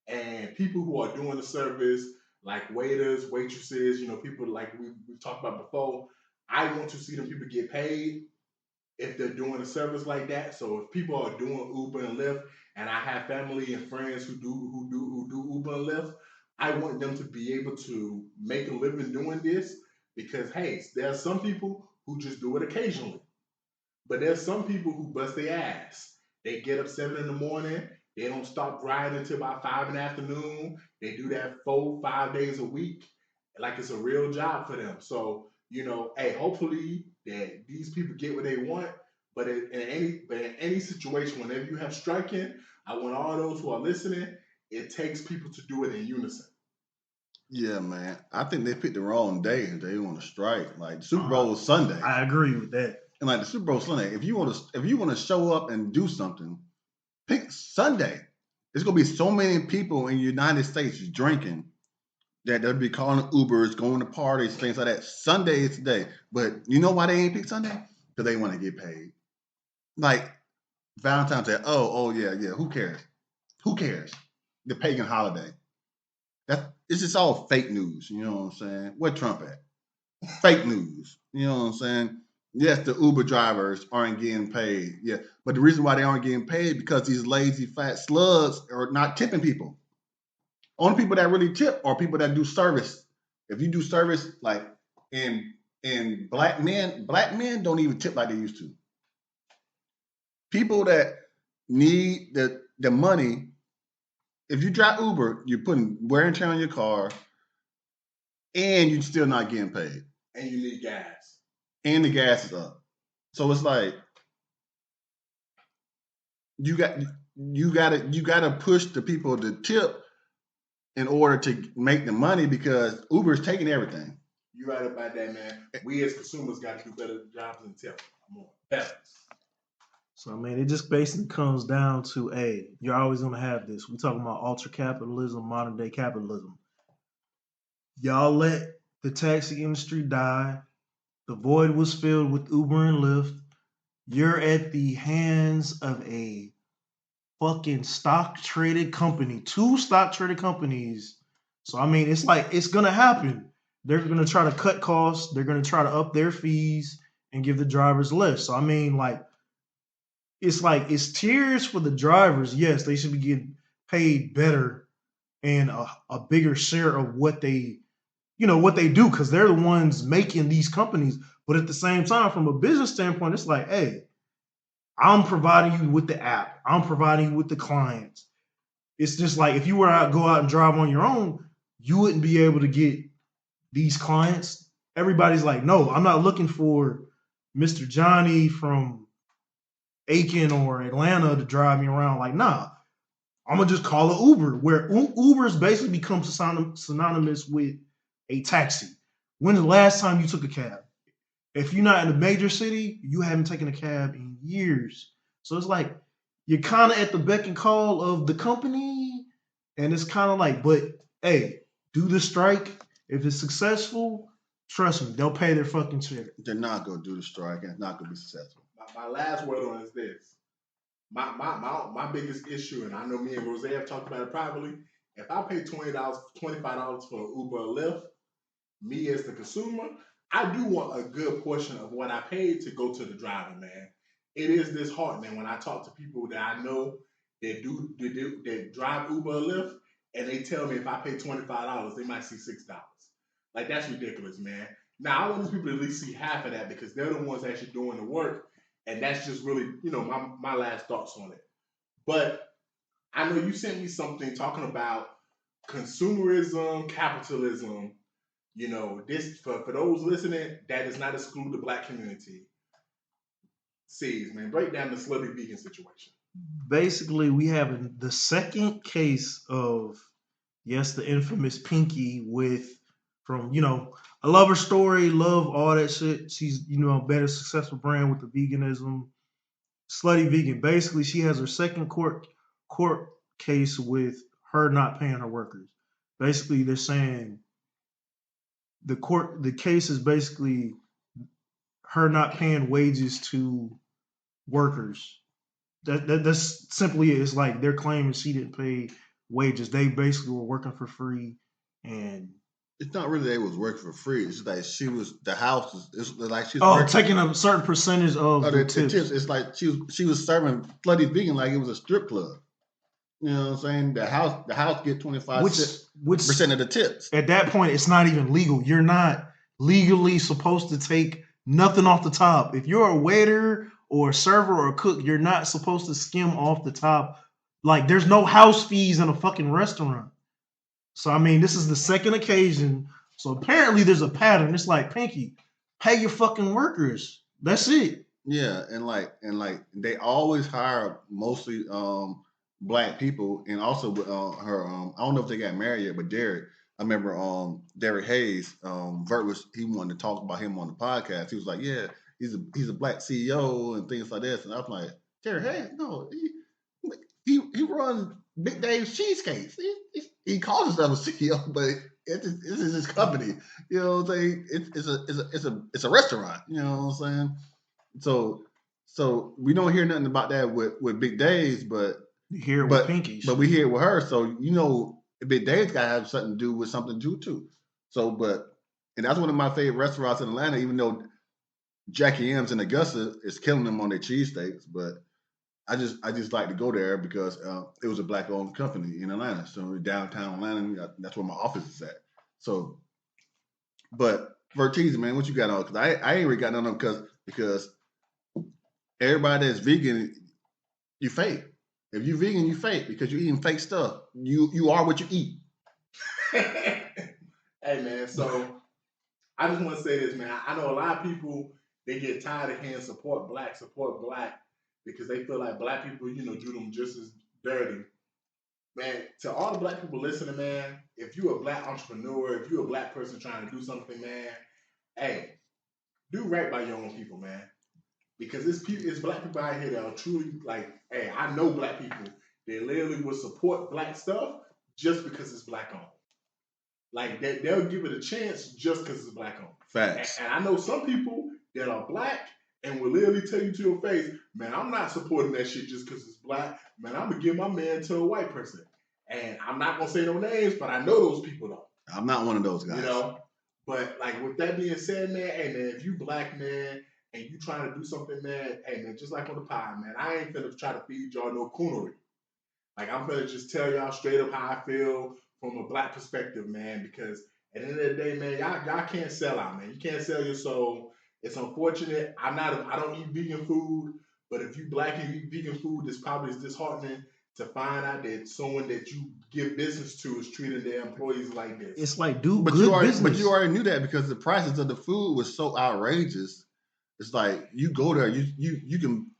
And people who are doing the service, like waiters, waitresses, people like we've talked about before, I want to see them people get paid. if they're doing a service like that. So if people are doing Uber and Lyft, and I have family and friends who do Uber and Lyft, I want them to be able to make a living doing this because hey, there are some people who just do it occasionally. But there's some people who bust their ass. They get up 7 in the morning. They don't stop riding until about 5 in the afternoon. They do that 4, 5 days a week, like it's a real job for them. So hey, hopefully that these people get what they want. But in any situation, whenever you have striking, I want all those who are listening. It takes people to do it in unison. Yeah, man. I think they picked the wrong day if they want to strike. Like the Super Bowl is Sunday. I agree with that. And like the Super Bowl Sunday, if you want to show up and do something, pick Sunday. There's gonna be so many people in the United States drinking that they'll be calling Ubers, going to parties, things like that. Sunday is the day. But you know why they ain't pick Sunday? Because they want to get paid. Like Valentine's Day. Oh yeah. Who cares? Who cares? The pagan holiday. It's just all fake news. You know what I'm saying? Where Trump at? Fake news. You know what I'm saying? Yes, the Uber drivers aren't getting paid. Yeah, but the reason why they aren't getting paid because these lazy fat slugs are not tipping people. Only people that really tip are people that do service. If you do service, like in black men don't even tip like they used to. People that need the money, if you drive Uber, you're putting wear and tear on your car, and you're still not getting paid. And you need gas. And the gas is up. So it's like you gotta push the people to tip in order to make the money because Uber is taking everything. You're right about that, man. We as consumers got to do better jobs and tip more. Better. So I mean, it just basically comes down to, hey, you're always gonna have this. We talking about ultra capitalism, modern day capitalism. Y'all let the taxi industry die. The void was filled with Uber and Lyft. You're at the hands of a fucking stock traded company, two stock traded companies. So I mean, it's like it's gonna happen. They're gonna try to cut costs. They're gonna try to up their fees and give the drivers less. So I mean, it's tears for the drivers. Yes, they should be getting paid better and a bigger share of what they do because they're the ones making these companies. But at the same time, from a business standpoint, it's like, hey, I'm providing you with the app. I'm providing you with the clients. It's just like if you were to go out and drive on your own, you wouldn't be able to get these clients. Everybody's like, no, I'm not looking for Mr. Johnny from Aiken or Atlanta to drive me around. Like, nah, I'm gonna just call it Uber, where Uber's basically becomes synonymous with a taxi. When's the last time you took a cab? If you're not in a major city, you haven't taken a cab in years. So it's like you're kind of at the beck and call of the company, and it's kind of like, but hey, do the strike. If it's successful, trust me, they'll pay their fucking share. They're not gonna do the strike, and it's not gonna be successful. My last word on is this. My biggest issue, and I know me and Rose have talked about it privately. If I pay $25 for Uber or Lyft, me as the consumer, I do want a good portion of what I paid to go to the driver, man. It is disheartening when I talk to people that I know that drive Uber or Lyft, and they tell me if I pay $25, they might see $6. Like that's ridiculous, man. Now I want these people to at least see half of that because they're the ones actually doing the work, and that's just really, my last thoughts on it. But I know you sent me something talking about consumerism, capitalism. This for those listening, that does not exclude the black community. Sees, man, break down the slutty vegan situation. Basically, we have the second case of, yes, the infamous Pinky from I love her story, love all that shit. She's a better successful brand with the veganism, slutty vegan. Basically, she has her second court case with her not paying her workers. Basically, they're saying the case is basically her not paying wages to workers. That's simply it. It's like they're claiming she didn't pay wages. They basically were working for free, and It's not really that it was working for free. It's like the house it's like she's Oh, working. taking a certain percentage of the The tips. tips. It's like she was serving Slutty Vegan like it was a strip club. You know what I'm saying? The house get 25% of the tips. At that point, it's not even legal. You're not legally supposed to take nothing off the top. If you're a waiter or a server or a cook, you're not supposed to skim off the top. Like, there's no house fees in a fucking restaurant. So, I mean, this is the second occasion. So, apparently, there's a pattern. It's like, Pinky, pay your fucking workers. That's it. Yeah, and they always hire mostly black people, and also with her. I don't know if they got married yet, but Derek. I remember Derek Hayes. Vert he wanted to talk about him on the podcast. He was like, "Yeah, he's a black CEO and things like this." And I was like, "Derek Hayes, no, he runs Big Dave's Cheesecakes. He calls himself a CEO, but it's his company. You know what I'm saying? It's a restaurant. You know what I'm saying? So we don't hear nothing about that with Big Dave's, but you hear it with Pinky. But we hear it with her. So Big Dave's got to have something to do with something too. So, and that's one of my favorite restaurants in Atlanta. Even though Jackie M's in Augusta is killing them on their cheesesteaks, but I just like to go there because it was a black owned company in Atlanta. So downtown Atlanta, that's where my office is at. So, but Vertiz, man, what you got on? Because I ain't really got none of them because everybody that's vegan, you fake. If you vegan, you fake because you're eating fake stuff. You are what you eat. Hey man, so I just want to say this, man. I know a lot of people, they get tired of hearing support black because they feel like black people, do them just as dirty. Man, to all the black people listening, man, if you're a black entrepreneur, if you're a black person trying to do something, man, hey, do right by your own people, man. Because it's black people out here that are truly like, hey, I know black people that literally will support black stuff just because it's black owned. Like they'll give it a chance just because it's black owned. Facts. And I know some people that are black and will literally tell you to your face, man, I'm not supporting that shit just because it's black. Man, I'm gonna give my man to a white person. And I'm not gonna say no names, but I know those people though. I'm not one of those guys. But like with that being said, man, hey man, if you black, man, and you trying to do something, man, hey man, just like on the pod, man, I ain't finna try to feed y'all no coonery. Like I'm finna just tell y'all straight up how I feel from a black perspective, man, because at the end of the day, man, y'all can't sell out, man. You can't sell your soul. It's unfortunate. I don't eat vegan food, but if you black and you eat vegan food, it's probably disheartening to find out that someone that you give business to is treating their employees like this. It's like, but you already knew that because the prices of the food was so outrageous. It's like you go there, you can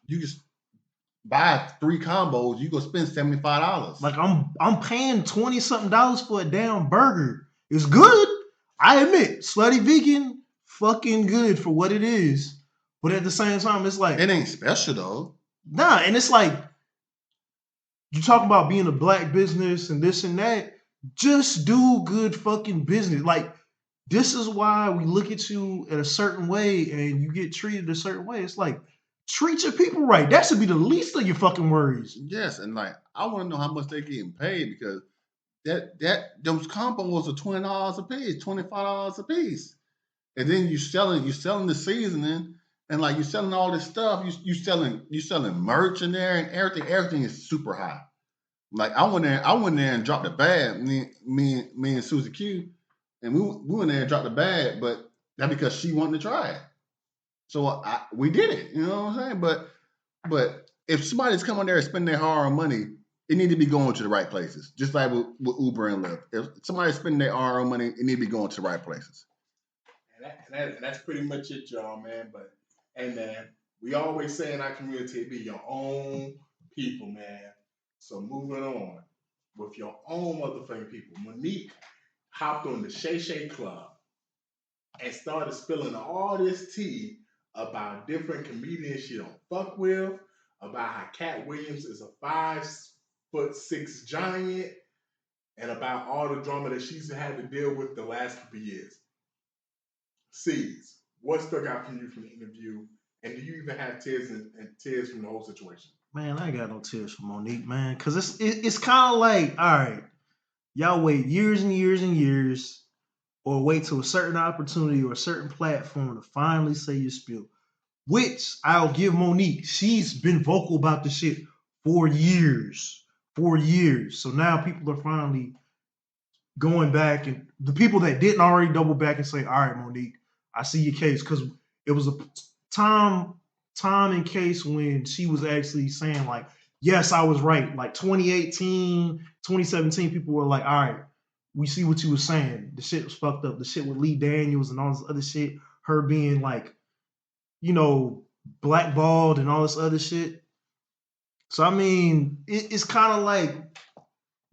buy 3 combos, you go spend $75. Like I'm paying $20-something for a damn burger. It's good. I admit, Slutty Vegan, fucking good for what it is. But at the same time, it's like it ain't special though. Nah, and it's like you talk about being a black business and this and that. Just do good fucking business. Like this is why we look at you in a certain way and you get treated a certain way. It's like treat your people right. That should be the least of your fucking worries. Yes, and like I want to know how much they're getting paid because those combos are $20 a piece, $25 a piece, and then you selling the seasoning and like you selling all this stuff. You selling merch in there and everything is super high. Like I went there and dropped the bag. Me and Susie Q, and we went there and dropped the bag, but that's because she wanted to try it. So we did it, you know what I'm saying? But if somebody's coming there and spending their hard-earned money, it need to be going to the right places. Just like with Uber and Lyft. If somebody's spending their hard-earned money, it need to be going to the right places. And that's pretty much it, y'all, man. But hey, man, we always say in our community, be your own people, man. So moving on with your own motherfucking people. Monique hopped on the Shay Shay Club and started spilling all this tea about different comedians she don't fuck with, about how Cat Williams is a 5'6" giant, and about all the drama that she's had to deal with the last couple years. C's, what stuck out from you from the interview, and do you even have tears from the whole situation? Man, I ain't got no tears for Monique, man, because it's kind of like, all right, y'all wait years and years and years, or wait till a certain opportunity or a certain platform to finally say your spiel. Which I'll give Monique. She's been vocal about this shit for years. For years. So now people are finally going back, and the people that didn't already double back and say, all right, Monique, I see your case. Because it was a time and case when she was actually saying, like, yes, I was right. Like 2018, 2017, people were like, all right, we see what you were saying. The shit was fucked up. The shit with Lee Daniels and all this other shit, her being like, blackballed and all this other shit. So I mean, it's kind of like,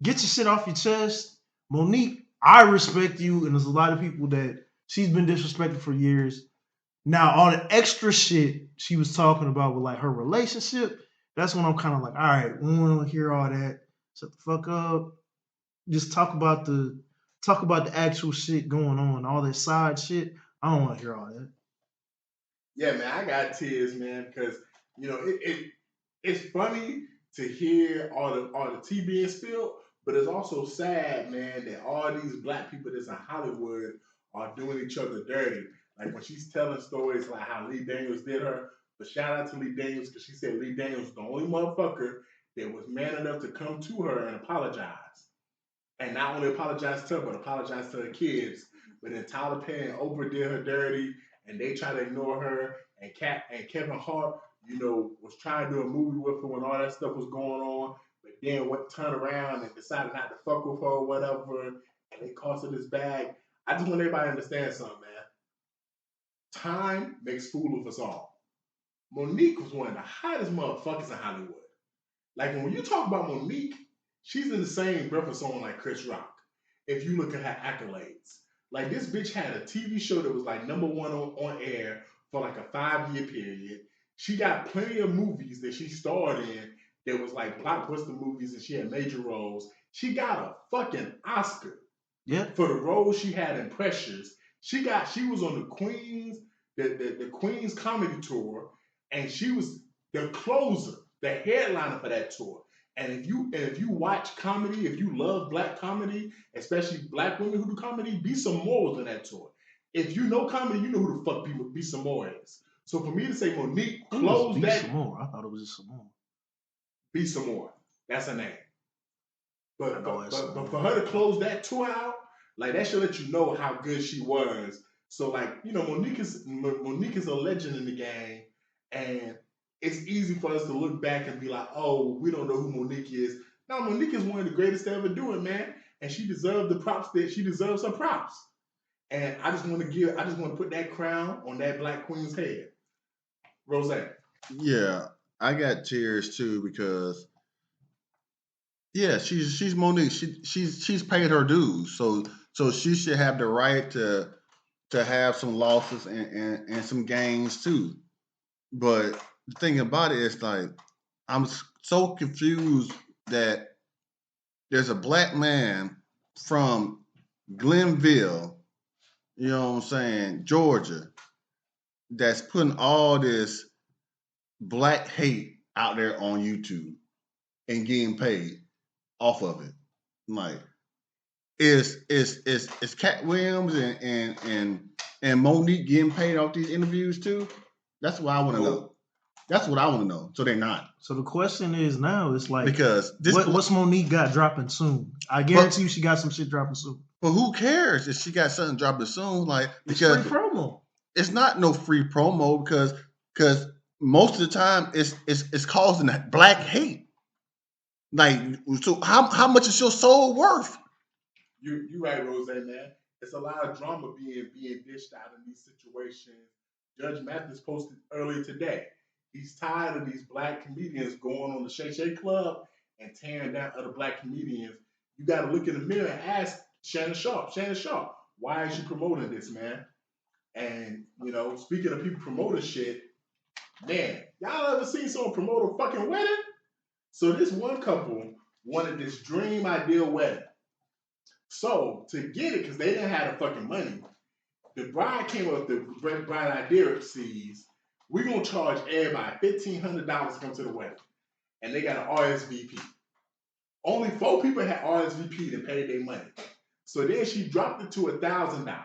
get your shit off your chest. Monique, I respect you, and there's a lot of people that she's been disrespected for years. Now, all the extra shit she was talking about with like her relationship, that's when I'm kind of like, all right, we don't want to hear all that. Shut the fuck up. Just talk about the actual shit going on, all that side shit. I don't want to hear all that. Yeah, man, I got tears, man, because it's funny to hear all the tea being spilled, but it's also sad, man, that all these black people that's in Hollywood are doing each other dirty. Like when she's telling stories like how Lee Daniels did her, but shout out to Lee Daniels because she said Lee Daniels was the only motherfucker that was man enough to come to her and apologize. And not only apologize to her, but apologize to her kids. But then Tyler Perry and Oprah did her dirty, and they try to ignore her. And Kevin Hart, was trying to do a movie with her when all that stuff was going on. But then turned around and decided not to fuck with her or whatever, and they cost her this bag. I just want everybody to understand something, man. Time makes fool of us all. Monique was one of the hottest motherfuckers in Hollywood. Like when you talk about Monique, she's in the same breath as someone like Chris Rock. If you look at her accolades, like this bitch had a TV show that was like number one on air for like a 5-year period. She got plenty of movies that she starred in that was like blockbuster movies, and she had major roles. She got a fucking Oscar for the role she had in Precious. She was on the Queen's comedy tour, and she was the closer, the headliner for that tour. And if you watch comedy, if you love black comedy, especially black women who do comedy, B. Samore was on that tour. If you know comedy, you know who the fuck B. Samore is. So for me to say Monique closed that, Samore? I thought it was just Samore. B. Samore, that's her name. But for her to close that tour out, like that should let you know how good she was. So like Monique is a legend in the game, and it's easy for us to look back and be like, oh, we don't know who Monique is. Now Monique is one of the greatest to ever do it, man, and she deserves the props that she deserves her props. And I just want to put that crown on that black queen's head. Rose. Yeah, I got tears too because she's Monique. She's paid her dues, so she should have the right to have some losses and some gains too. But the thing about it is like I'm so confused that there's a black man from Glenville, you know what I'm saying, Georgia, that's putting all this black hate out there on YouTube and getting paid off of it. Like, is Cat Williams and Monique getting paid off these interviews too? That's what I want to know. That's what I want to know. So they're not. So the question is now, it's like, because what's Monique got dropping soon? I guarantee you she got some shit dropping soon. But who cares if she got something dropping soon? Like, because it's free promo. It's not no free promo because most of the time it's causing black hate. Like, so how much is your soul worth? You right, Rose, man. It's a lot of drama being dished out in these situations. Judge Mathis posted earlier today. He's tired of these black comedians going on the Shay Shay Club and tearing down other black comedians. You got to look in the mirror and ask Shannon Sharpe, why is you promoting this, man? And, speaking of people promoting shit, man, y'all ever seen someone promote a fucking wedding? So this one couple wanted this dream ideal wedding. So to get it, because they didn't have the fucking money, the bride came up with the bride idea sees, we're going to charge everybody $1,500 to come to the wedding. And they got an RSVP. Only 4 people had RSVP to pay their money. So then she dropped it to $1,000.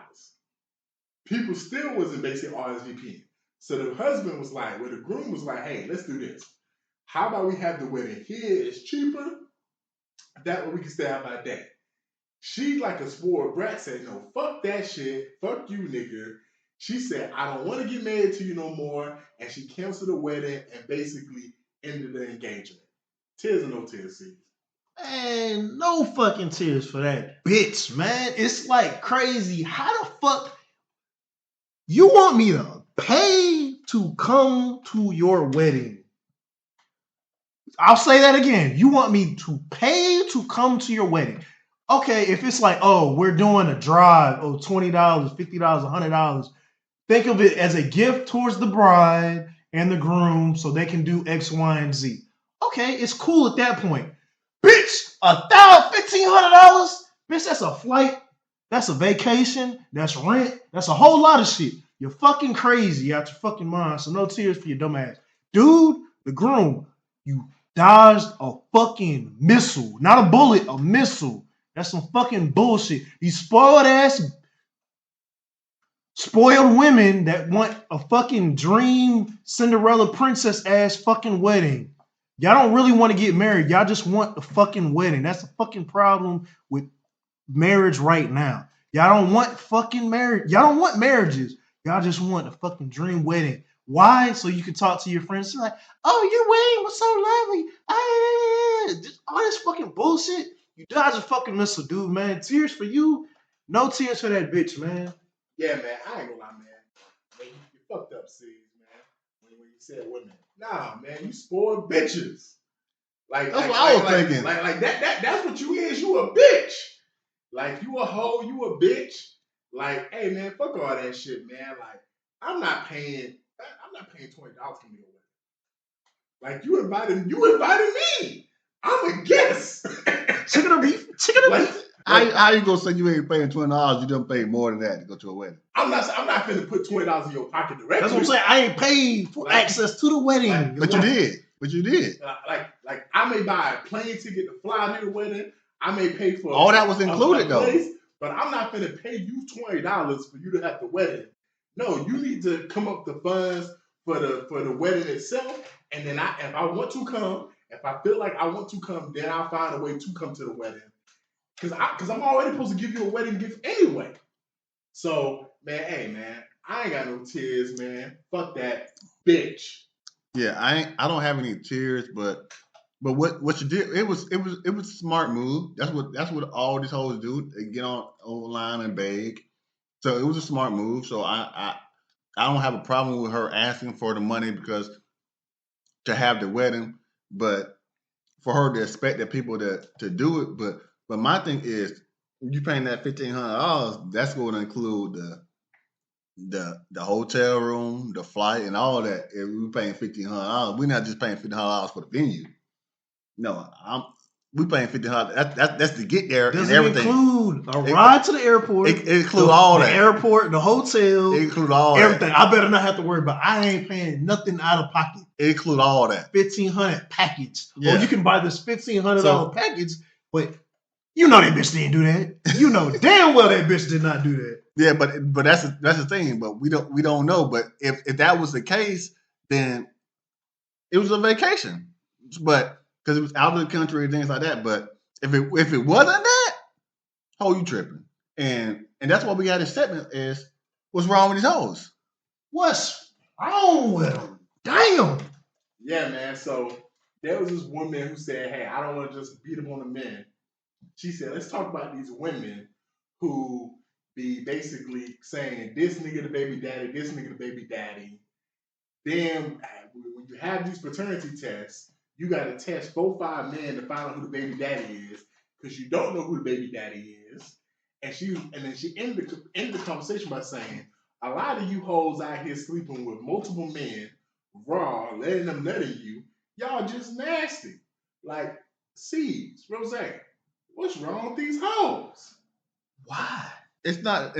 People still wasn't basically RSVPing. So the husband was like, well, the groom was like, hey, let's do this. How about we have the wedding here? It's cheaper. That way we can stay out by that. She, like a spoiled brat, said, no, fuck that shit. Fuck you, nigga. She said, I don't want to get married to you no more. And she canceled the wedding and basically ended the engagement. Tears or no tears, see. Man, no fucking tears for that bitch, man. It's like crazy. How the fuck you want me to pay to come to your wedding? I'll say that again. You want me to pay to come to your wedding? Okay, if it's like, oh, we're doing a drive, oh, $20, $50, $100. Think of it as a gift towards the bride and the groom so they can do X, Y, and Z. Okay, it's cool at that point. Bitch, $1,500? Bitch, that's a flight. That's a vacation. That's rent. That's a whole lot of shit. You're fucking crazy out your fucking mind. So no tears for your dumb ass. Dude, the groom, you dodged a fucking missile. Not a bullet, a missile. That's some fucking bullshit. These spoiled women that want a fucking dream Cinderella princess ass fucking wedding. Y'all don't really want to get married. Y'all just want a fucking wedding. That's the fucking problem with marriage right now. Y'all don't want fucking marriage. Y'all don't want marriages. Y'all just want a fucking dream wedding. Why? So you can talk to your friends like, oh, your wedding was so lovely. Just all this fucking bullshit. You dodge a fucking missile, dude, man. Tears for you. No tears for that bitch, man. Yeah, man, I ain't gonna lie, man. You fucked up, C's, man. When you said women. Nah, man, you spoiled bitches. That's what I was thinking. Like that's what you is. You a bitch. Like, you a hoe, you a bitch. Like, hey, man, fuck all that shit, man. Like, I'm not paying $20 for me to wedding. Like, you invited me. I'm a guest. Chicken or beef? How you gonna say you ain't paying $20? You done paid more than that to go to a wedding. I'm not finna put $20 in your pocket directly. That's what I'm saying. I ain't paid for access to the wedding. But you did. Like I may buy a plane ticket to fly to the wedding. I may pay for all that was included though. But I'm not finna pay you $20 for you to have the wedding. No, you need to come up the funds for the wedding itself. And then if I want to come, if I feel like I want to come, then I'll find a way to come to the wedding. Cause I'm already supposed to give you a wedding gift anyway. So, man, hey, man, I ain't got no tears, man. Fuck that bitch. Yeah, I don't have any tears, but what you did, it was a smart move. That's what all these hoes do. They get on online and beg. So it was a smart move. So I don't have a problem with her asking for the money because to have the wedding, but for her to expect that people to do it. But my thing is, you paying that $1,500, that's going to include the hotel room, the flight, and all that. If we're paying $1,500, we're not just paying $1,500 for the venue. No, we paying $1,500. That's to get there and everything. Include a ride to the airport. It include all that. The airport, the hotel. It include all everything. That. I better not have to worry about. I ain't paying nothing out of pocket. It include all that. $1,500 package. Yeah. Or you can buy this $1,500 package, but you know that bitch didn't do that. You know damn well that bitch did not do that. Yeah, but that's the thing. But we don't know. But if that was the case, then it was a vacation. But because it was out of the country and things like that. But if it wasn't that, how you tripping? And that's why we had this segment is what's wrong with these hoes? What's wrong with them? Damn. Yeah, man. So there was this woman who said, hey, I don't want to just beat up on the men. She said, let's talk about these women who be basically saying, this nigga the baby daddy, this nigga the baby daddy. Then when you have these paternity tests, you got to test 4-5 men to find out who the baby daddy is because you don't know who the baby daddy is. And then she ended the conversation by saying, a lot of you hoes out here sleeping with multiple men, raw, letting them nut in you, y'all just nasty. Like, C's, Rose, what's wrong with these hoes? Why? It's not.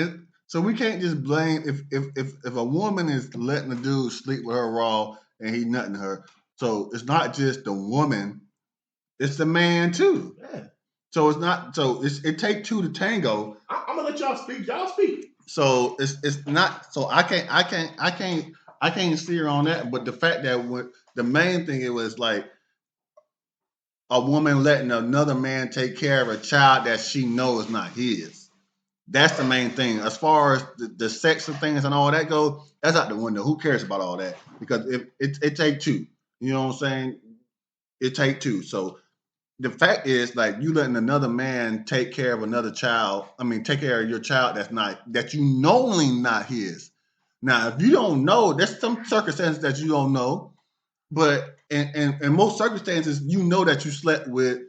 So we can't just blame if a woman is letting a dude sleep with her raw and he nutting her. So it's not just the woman, it's the man too. Yeah. So it's not. So it take two to tango. I'm gonna let y'all speak. Y'all speak. So it's not. So I can't steer on that. But the fact that the main thing it was like a woman letting another man take care of a child that she knows is not his. That's the main thing. As far as the sex of things and all that go, that's out the window. Who cares about all that? Because it take two. You know what I'm saying? It take two. So the fact is, like, you letting another man take care of another child. I mean, take care of your child that you knowingly not his. Now, if you don't know, there's some circumstances that you don't know, but in most circumstances, you know that you slept with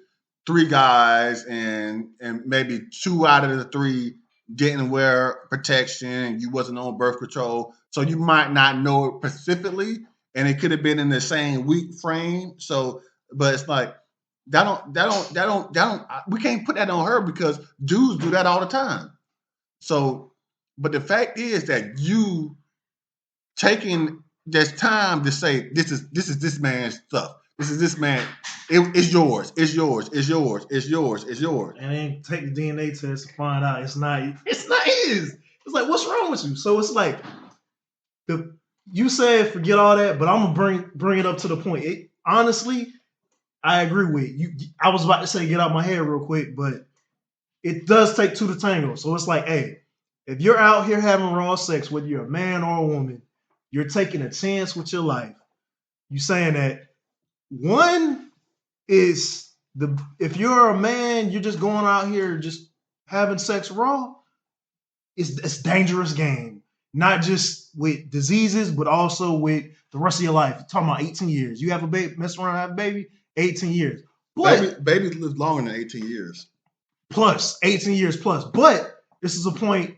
3 guys and maybe 2 out of the 3 didn't wear protection. You wasn't on birth control, so you might not know it specifically, and it could have been in the same week frame. So, but it's like that don't. We can't put that on her because dudes do that all the time. So, but the fact is that you taking this time to say this is this man's stuff. This is this man. It's yours. It's yours. It's yours. It's yours. It's yours. And then take the DNA test to find out it's not his. It's like, what's wrong with you? So it's like you said forget all that, but I'm gonna bring it up to the point. Honestly, I agree with you. I was about to say get out my head real quick, but it does take 2 to tango. So it's like, hey, if you're out here having raw sex, whether you're a man or a woman, you're taking a chance with your life. You saying that one is if you're a man, you're just going out here just having sex raw. It's a dangerous game, not just with diseases, but also with the rest of your life. You're talking about 18 years. You have a baby, mess around, have a baby, 18 years. But babies live longer than 18 years. Plus, 18 years plus. But this is a point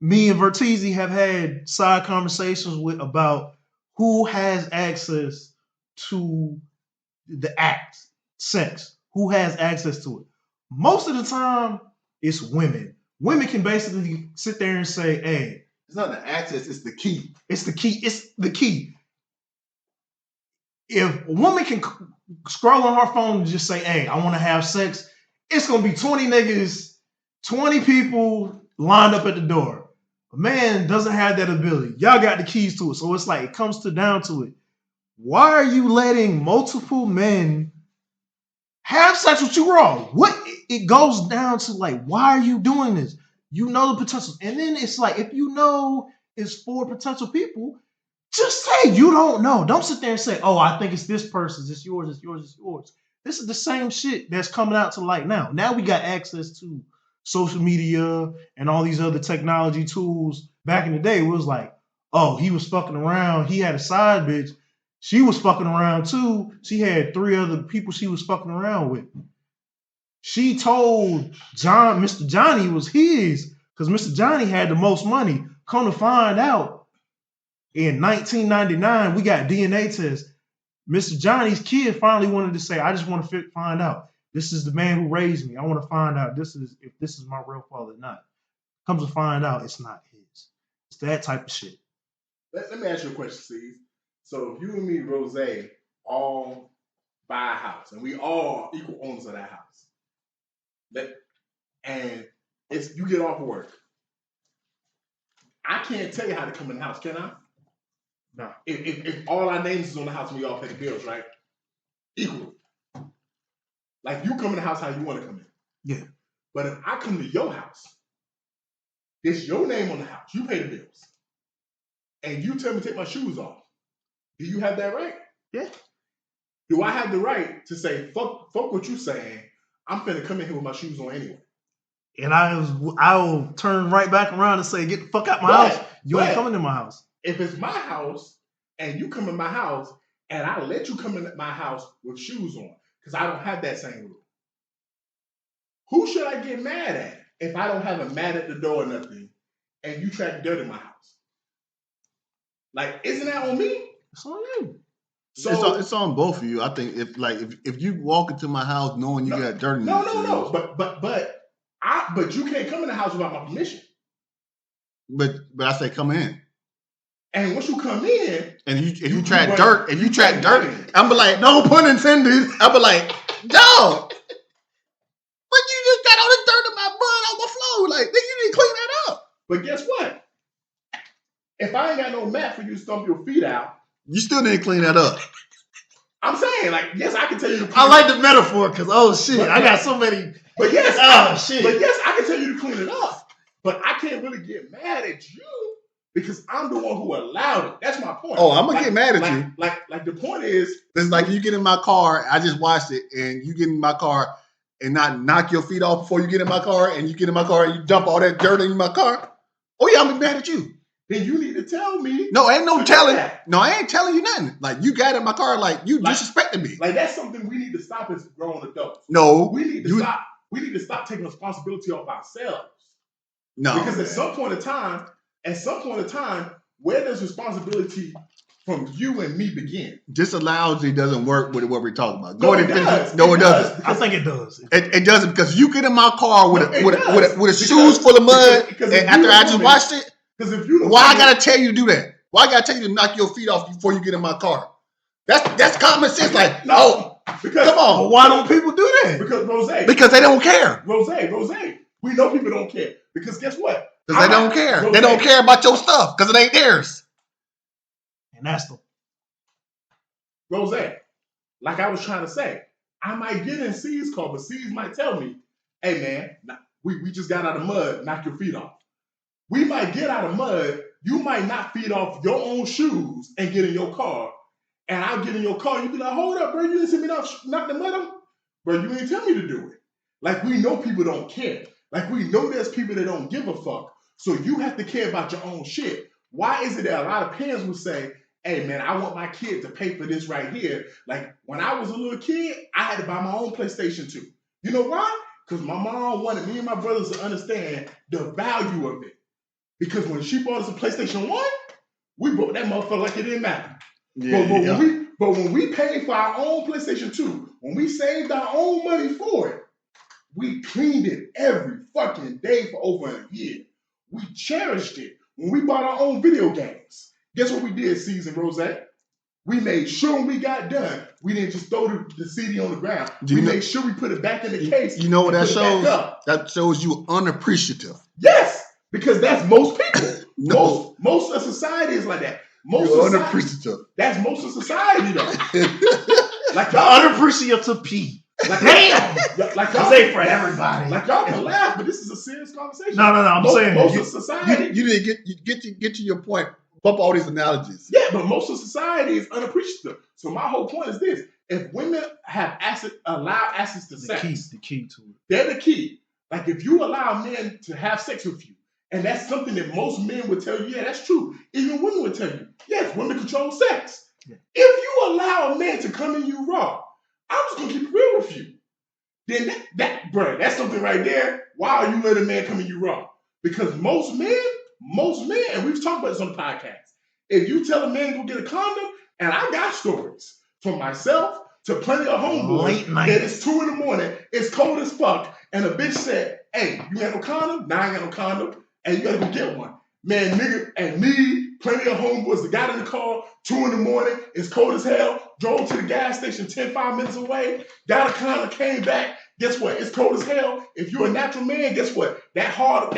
me and Vertizi have had side conversations about who has access to the act, sex. Who has access to it? Most of the time, it's women. Women can basically sit there and say, hey. It's not the access, it's the key. It's the key. It's the key. If a woman can scroll on her phone and just say, hey, I want to have sex, it's going to be 20 niggas, 20 people lined up at the door. A man doesn't have that ability. Y'all got the keys to it. So it's like, it comes down to it. Why are you letting multiple men have sex with you raw? What it goes down to, like, why are you doing this? You know the potential. And then it's like, if you know it's 4 potential people, just say you don't know. Don't sit there and say, oh, I think it's this person's, it's yours, it's yours, it's yours. This is the same shit that's coming out to light now. Now we got access to social media and all these other technology tools. Back in the day, it was like, oh, he was fucking around. He had a side bitch. She was fucking around too. She had 3 other people she was fucking around with. She told Mr. Johnny was his because Mr. Johnny had the most money. Come to find out, in 1999, we got DNA tests. Mr. Johnny's kid finally wanted to say, I just want to find out. This is the man who raised me. I want to find out if this is my real father or not. Comes to find out, it's not his. It's that type of shit. Let me ask you a question, Steve. So if you and me, Rose, all buy a house, and we all equal owners of that house, and you get off work, I can't tell you how to come in the house, can I? No. If all our names is on the house and we all pay the bills, right? Equally. Like, you come in the house how you want to come in. Yeah. But if I come to your house, it's your name on the house. You pay the bills. And you tell me to take my shoes off. Do you have that right? Yeah. Do I have the right to say, fuck what you saying, I'm finna come in here with my shoes on anyway? And I will turn right back around and say, get the fuck out my house. You ain't coming to my house. If it's my house and you come in my house and I let you come in my house with shoes on, because I don't have that same rule. Who should I get mad at if I don't have a mat at the door or nothing and you track dirt in my house? Like, isn't that on me? It's on you. So it's on both of you. I think if you walk into my house knowing you got dirt in your shoes. No. But you can't come in the house without my permission. But I say come in. And once you come in, and if you track dirt, I'm be like, no pun intended. I'm be like, dog, what you got all this dirt in my butt on my floor. Like, nigga, you need to clean that up. But guess what? If I ain't got no mat for you to stomp your feet out, you still need to clean that up. I'm saying, like, yes, I can tell you to clean I like the metaphor because I got so many. But yes, shit. But yes, I can tell you to clean it up. But I can't really get mad at you because I'm the one who allowed it. That's my point. Oh, I'm gonna get mad at you. Like the point is, it's like you get in my car. I just watched it, and you get in my car and not knock your feet off before you get in my car, and you get in my car and you dump all that dirt in my car. Oh yeah, I'm gonna be mad at you. Then you need to tell me. No, ain't no telling. No, I ain't telling you nothing. Like, you got in my car, like, you disrespecting me. Like, that's something we need to stop as grown adults. No. We need to stop. We need to stop taking responsibility off ourselves. No. Because at some point in time, where does responsibility from you and me begin? This analogy doesn't work with what we're talking about. No, it does. No, it doesn't. I think it does. It doesn't, because you get in my car with shoes full of mud, and after I just washed it. Because if you why I gotta tell you to do that? Why I gotta tell you to knock your feet off before you get in my car? That's common sense. Like, no, because come on. But why don't people do that? Because Rose, because they don't care. Rose, we know people don't care because guess what? Because they don't care. Rose, they don't care about your stuff because it ain't theirs. And that's the Rose. Like I was trying to say, I might get in C's car, but C's might tell me, "Hey man, we just got out of mud. Knock your feet off." We might get out of mud. You might knock feet off your own shoes and get in your car. And I'll get in your car. You be like, hold up, bro. You didn't see me knock the mud off? Bro, you ain't tell me to do it. Like, we know people don't care. Like, we know there's people that don't give a fuck. So you have to care about your own shit. Why is it that a lot of parents would say, hey, man, I want my kid to pay for this right here. Like, when I was a little kid, I had to buy my own PlayStation 2. You know why? Because my mom wanted me and my brothers to understand the value of it. Because when she bought us a PlayStation 1, we bought that motherfucker like it didn't matter. Yeah, but when we paid for our own PlayStation 2, when we saved our own money for it, we cleaned it every fucking day for over a year. We cherished it. When we bought our own video games, guess what we did, C's and Rose? We made sure when we got done, we didn't just throw the CD on the ground. We made sure we put it back in the case. You know what that shows? That shows you unappreciative. Yes! Because that's most people. No. Most of society is like that. You're unappreciative. That's most of society, though. Like y'all unappreciative P. Like, damn. Like y'all say for everybody. Like y'all can laugh, but this is a serious conversation. No. I'm saying most of society. You didn't get to your point. Bump all these analogies. Yeah, but most of society is unappreciative. So my whole point is this: if women have allow access to sex, the key to it. They're the key. Like if you allow men to have sex with you. And that's something that most men would tell you, yeah, that's true. Even women would tell you, yes, women control sex. Yeah. If you allow a man to come in you raw, I'm just going to keep it real with you. Then that's something right there. Why are you letting a man come in you raw? Because most men, and we've talked about this on the podcast, if you tell a man to go get a condom, and I got stories from myself to plenty of homeboys that it's 2 a.m, it's cold as fuck, and a bitch said, hey, you got no condom? Nah, I ain't got no condom. And you gotta go get one. Man, nigga, and me, plenty of homeboys that got in the car, 2 a.m, it's cold as hell, drove to the gas station 5 minutes away, got a condom, came back. Guess what? It's cold as hell. If you're a natural man, guess what? That hard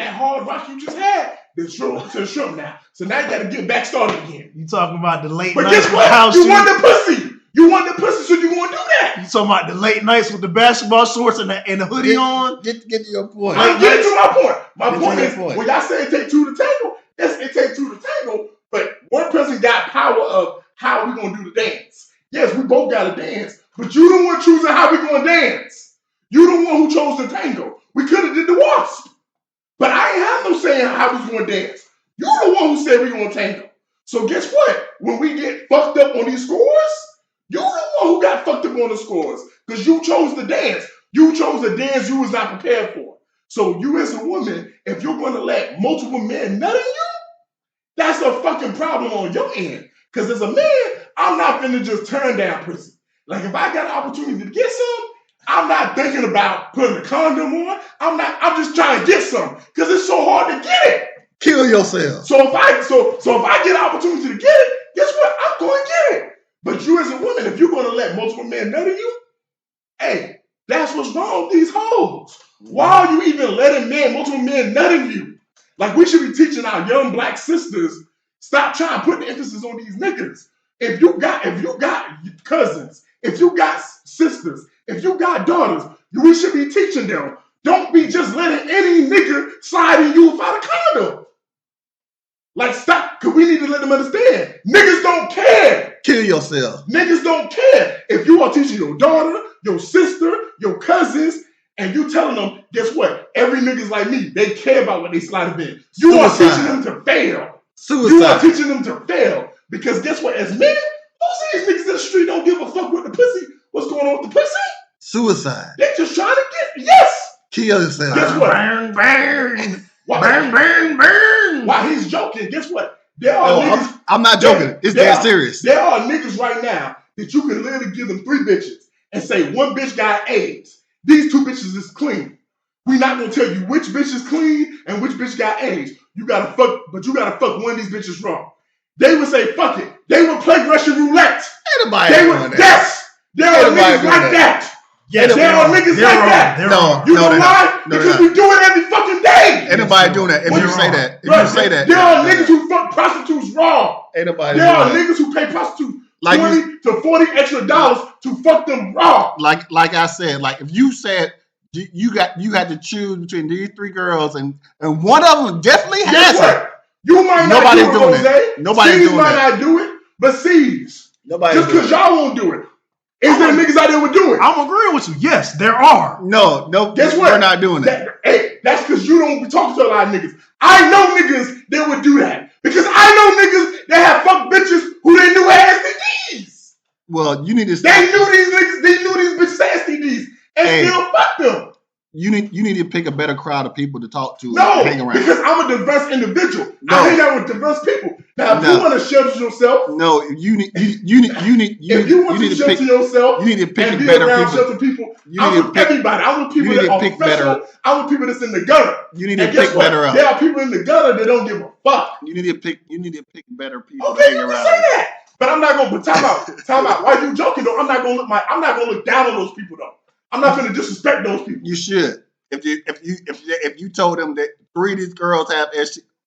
rock you just had, then shrimp to shrimp now. So now you gotta get back started again. You talking about the late nights? But guess what? You want the pussy. You want the pussy, so you gonna do that. You talking about the late nights with the basketball shorts and the hoodie on? Get to your point. I'm getting to my point. My point is, when y'all say it take 2 to tango, yes, it takes 2 to tango, but one person got power of how we gonna do the dance. Yes, we both gotta dance, but you the one choosing how we gonna dance. You the one who chose the tango. We could have did the wasp, but I ain't have no saying how we was gonna dance. You the one who said we gonna tango. So guess what? When we get fucked up on these scores, you're the one who got fucked up on the scores because you chose the dance. You chose a dance you was not prepared for. So you as a woman, if you're going to let multiple men nut in you, that's a fucking problem on your end. Because as a man, I'm not finna just turn down pussy. Like if I got an opportunity to get some, I'm not thinking about putting a condom on. I'm just trying to get some because it's so hard to get it. Kill yourself. So if I get an opportunity to get it, guess what? I'm going to get it. But you as a woman, if you're going to let multiple men nut in you, hey, that's what's wrong with these hoes. Why are you even letting multiple men nutting you? Like, we should be teaching our young black sisters, stop trying to put the emphasis on these niggas. If you got cousins, if you got sisters, if you got daughters, we should be teaching them. Don't be just letting any nigga slide in you without a condom. Like, stop, because we need to let them understand. Niggas don't care. Kill yourself. Niggas don't care. If you are teaching your daughter, your sister, your cousins, and you telling them, guess what? Every nigga's like me. They care about what they slide in. You are teaching them to fail. Suicide. You are teaching them to fail. Because guess what? As men, most of these niggas in the street don't give a fuck with the pussy. What's going on with the pussy? Suicide. They just trying to get, yes. Kill yourself. Guess what? Burn, burn. Why, Burn, burn, burn. While he's joking, guess what? There are niggas. I'm not joking. It's dead serious. There are niggas right now that you can literally give them 3 bitches and say one bitch got AIDS. These 2 bitches is clean. We not gonna tell you which bitch is clean and which bitch got AIDS. You gotta fuck, but you gotta fuck one of these bitches wrong. They would say fuck it. They would play Russian roulette. Anybody They doing would, that? yes. There are niggas like that. Yes, there are niggas like that. You know why? Because we do it every fucking day. Anybody doing that? If you say that, there are niggas who fuck prostitutes wrong. Anybody there are niggas who pay prostitutes like $20 to $40 extra to fuck them raw. Like I said, like if you said you had to choose between these 3 girls and one of them definitely has it. You might not do it, Jose. Nobody's doing might that. not do it, but C's. Nobody's just because y'all won't do it. Is there niggas out there would do it? I'm agreeing with you. Yes, there are. No. Guess what? We're not doing that. Hey, that's because you don't talk to a lot of niggas. I know niggas that would do that. Because I know niggas that have fucked bitches who they knew had STDs. Well, you need to. They knew these niggas. They knew these bitches had STDs and still fucked them. You need to pick a better crowd of people to talk to. No, and hang around. Because I'm a diverse individual. No. I hang out with diverse people. Now, if you want to shelter yourself, no, you need if you want to shelter yourself, you need to pick and be better around people. shelter people. I'm with everybody. I'm with people that are professional. I'm with people that's in the gutter. You need to pick better up. There are people in the gutter that don't give a fuck. You need to pick better people. Okay, you can say that. But I'm not gonna. Time out. Why you joking though? I'm not gonna look down on those people though. I'm not gonna disrespect those people. You should. If you told them that 3 of these girls have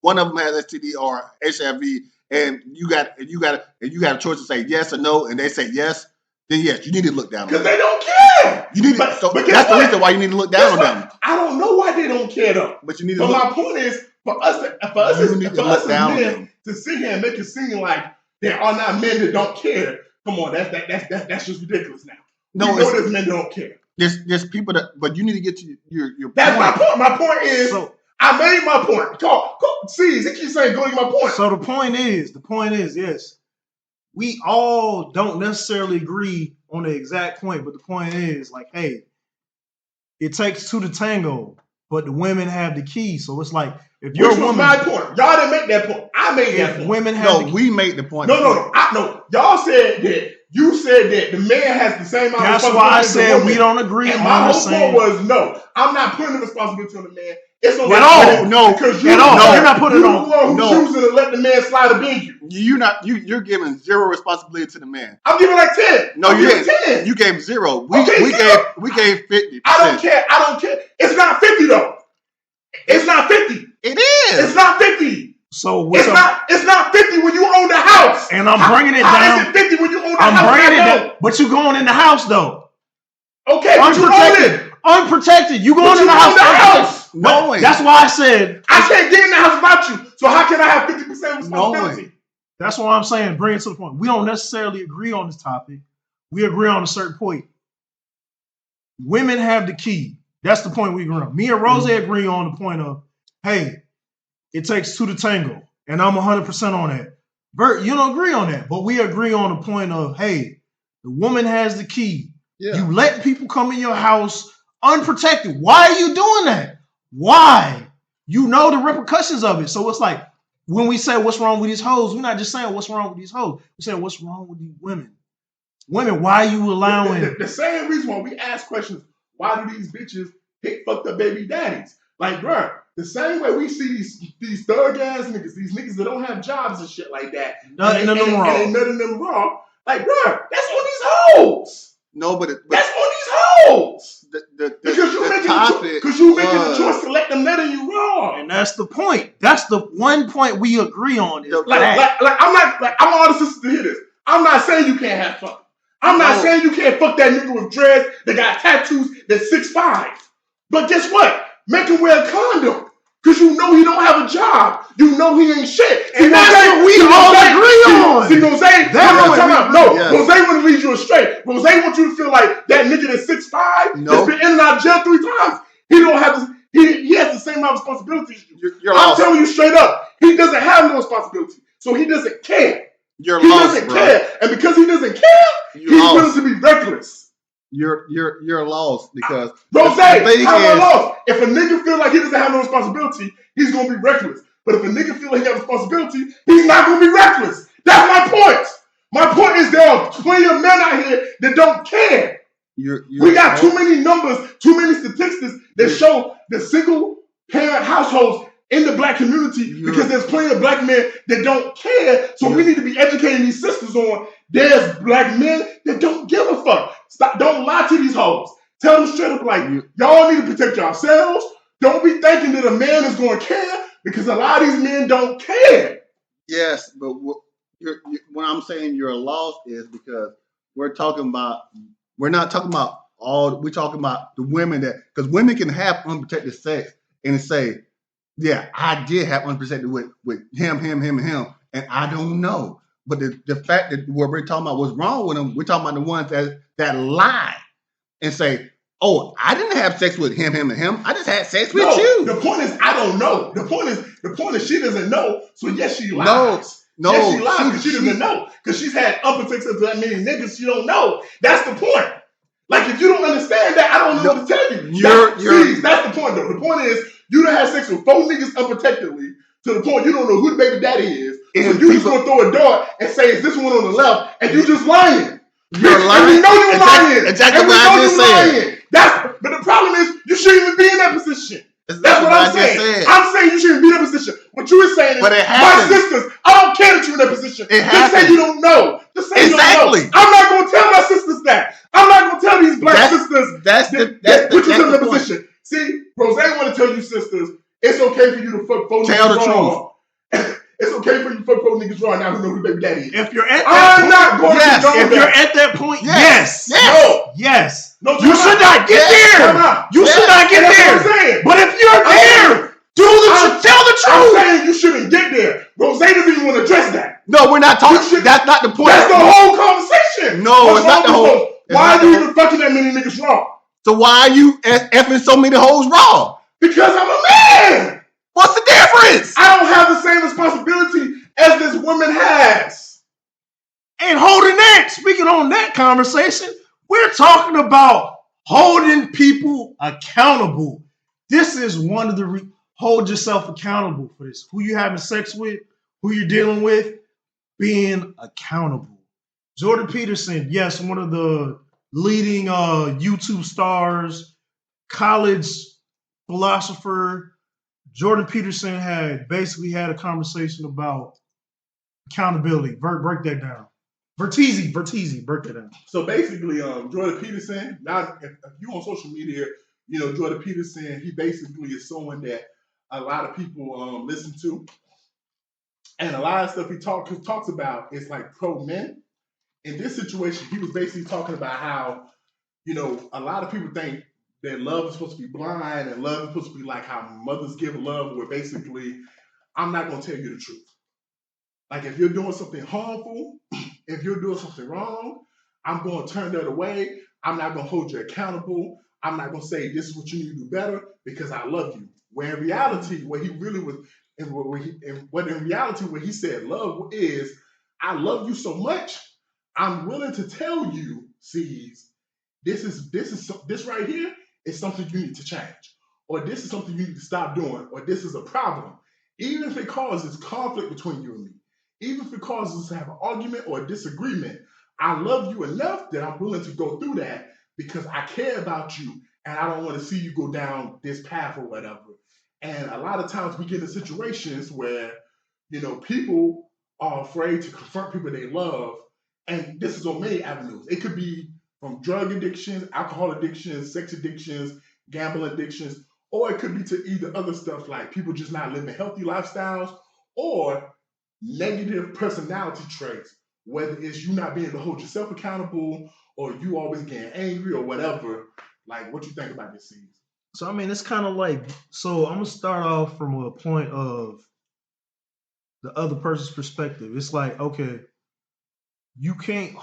one of them has STD or HIV, and you got a choice to say yes or no, and they say yes, then yes, you need to look down on them. Because they don't care. You need to, that's the reason why you need to look down on them. I don't know why they don't care though. But you need to. But my point is, for us as men to sit here and make it seem like there are not men that don't care. Come on, that's just ridiculous now. No, there's men that don't care. There's people that, but you need to get to your That's point. my point. My point is, I made my point. See, he keeps saying, go to my point. So the point is, yes, we all don't necessarily agree on the exact point, but the point is, like, hey, it takes 2 to tango, but the women have the key. So it's like, if you're a woman, my point. Y'all didn't make that point. I made that point. Women have the key. We made the point. No. Y'all said that. You said that the man has the same amount of responsibility. That's why I said we don't agree. And my whole point was no. I'm not putting the responsibility on the man. It's on because you're not putting it on. You're the one who's choosing to let the man slide above you. You're giving 0 responsibility to the man. I'm giving like 10. No, you didn't. 10. You gave 0. We gave 50%. I don't care. It's not 50 though. It's not 50. It is. It's not 50. So it's not 50 when you own the house. And I'm bringing it down. How is it 50 when you own the house? I'm bringing it down. But you going in the house though. Okay, but you own it. Unprotected. You going in the house. No, that's why I said I can't get in the house without you. So how can I have 50% responsibility? No. That's why I'm saying bring it to the point. We don't necessarily agree on this topic. We agree on a certain point. Women have the key. That's the point we agree on. Me and Rose agree on the point of, hey, it takes 2 to tango. And I'm 100% on that. Bert, you don't agree on that. But we agree on the point of, hey, the woman has the key. Yeah. You let people come in your house unprotected. Why are you doing that? Why? You know the repercussions of it. So it's like, when we say what's wrong with these hoes, we're not just saying what's wrong with these hoes. We're saying what's wrong with these women. Women, why are you allowing... The same reason why we ask questions, why do these bitches pick fucked up baby daddies? Like, bro, the same way we see these thug ass niggas, these niggas that don't have jobs and shit like that. Nothing wrong. And none of them wrong. Like, bro, that's on these hoes. No, but that's on these hoes. Because you making the choice to let them letting you wrong. And that's the point. That's the one point we agree on. Is I want all the sisters to hear this. I'm not saying you can't have fun. I'm not saying you can't fuck that nigga with dreads that got tattoos that's 6'5". But guess what? Make him wear a condom. Because you know he don't have a job. You know he ain't shit. And that's what we all agree on. See, Rose, Rose want to lead you astray. Rose wants you to feel like that nigga that's 6'5", that's been in and out of jail 3 times. He don't have this, he has the same amount of responsibility as you. I'm telling you straight up, he doesn't have no responsibility. So he doesn't care. He doesn't care. And because he doesn't care, he's willing to be reckless. You're lost because Rose, how am I lost? If a nigga feel like he doesn't have no responsibility, he's gonna be reckless. But if a nigga feel like he has responsibility, he's not gonna be reckless. That's my point. My point is there are plenty of men out here that don't care. We got too many numbers, too many statistics that show the single parent households in the black community because there's plenty of black men that don't care. So we need to be educating these sisters on there's black men that don't give a fuck. Stop! Don't lie to these hoes. Tell them straight up like, y'all need to protect yourselves. Don't be thinking that a man is going to care because a lot of these men don't care. Yes, but what I'm saying you're lost is because we're not talking about we're talking about the women because women can have unprotected sex and say, yeah, I did have unprotected with him, and I don't know. But the fact that what we're talking about was wrong with them, we're talking about the ones that lie and say, oh, I didn't have sex with him. I just had sex with you. The point is, I don't know. The point is she doesn't know. So yes, she lies. No, yes, she lies because she doesn't know. Because she's had unprotected sex with that many niggas she don't know. That's the point. Like if you don't understand that, I don't know what to tell you. That's the point though. The point is you done had sex with 4 niggas unprotectedly to the point you don't know who the baby daddy is. So you just gonna throw a dart and say, is this one on the left? And you just lying. You're lying. And we know you're lying. Exactly what I just said. But the problem is, you shouldn't even be in that position. That's what I'm saying. I'm saying you shouldn't be in that position. What you were saying is, my sisters, I don't care that you're in that position. Just say you don't know. Just say you don't know. I'm not going to tell my sisters that. I'm not going to tell these black sisters that put you in that position. See, Rose want to tell you sisters, it's okay for you to fuck 4 tell the truth. It's okay for you to fuck 4 niggas right now who know who the baby daddy is. If you're at that point, not going to condone if you're at that point, yes. No, you should not get there. You should not get there. But if you're there, tell the truth. I'm saying you shouldn't get there. Rose doesn't even want to address that. No, we're not talking. That's not the point. That's the whole conversation. No, it's not the whole. Why are you even fucking that many niggas raw? So why are you effing so many hoes raw? Because I'm a man. What's the difference? I don't have the same responsibility as this woman has. And holding that, speaking on that conversation, we're talking about holding people accountable. This is one of the hold yourself accountable for this. Who you having sex with, who you're dealing with, being accountable. Jordan Peterson, yes, one of the leading YouTube stars, college philosopher. Jordan Peterson had a conversation about accountability. Break that down. Vertizi, break that down. So basically, Jordan Peterson, now if you on social media, you know, Jordan Peterson, he basically is someone that a lot of people listen to. And a lot of stuff he talks about is like pro men. In this situation, he was basically talking about how, you know, a lot of people think that love is supposed to be blind and love is supposed to be like how mothers give love, where basically, I'm not going to tell you the truth. Like if you're doing something harmful, if you're doing something wrong, I'm going to turn that away. I'm not going to hold you accountable. I'm not going to say this is what you need to do better because I love you. Where in reality, what he really was, and what in reality, what he said love is, I love you so much, I'm willing to tell you, C's, this right here is something you need to change, or this is something you need to stop doing, or this is a problem. Even if it causes conflict between you and me, even if it causes us to have an argument or a disagreement, I love you enough that I'm willing to go through that because I care about you and I don't want to see you go down this path or whatever. And a lot of times we get in situations where, you know, people are afraid to confront people they love. And this is on many avenues. It could be from drug addictions, alcohol addictions, sex addictions, gambling addictions, or it could be to either other stuff like people just not living healthy lifestyles or negative personality traits, whether it's you not being able to hold yourself accountable or you always getting angry or whatever. Like, what you think about this season? So I mean, it's kind of like, so I'm gonna start off from a point of the other person's perspective. It's like, okay, you can't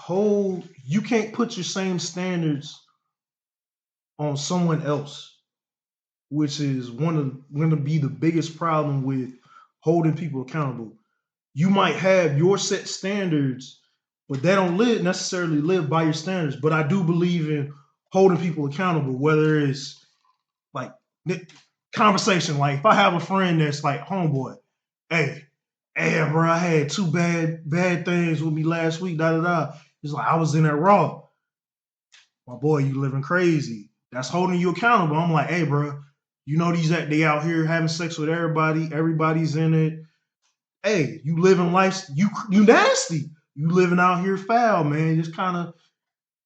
put your same standards on someone else, which is going to be the biggest problem with holding people accountable. You might have your set standards, but they don't necessarily live by your standards. But I do believe in holding people accountable, whether it's like conversation. Like if I have a friend that's like, homeboy, hey, bro, I had two bad things with me last week, da da da. It's like I was in that raw. My boy, you living crazy. That's holding you accountable. I'm like, hey, bro, you know they out here having sex with everybody. Everybody's in it. Hey, you living life. You nasty. You living out here foul, man. Just kind of.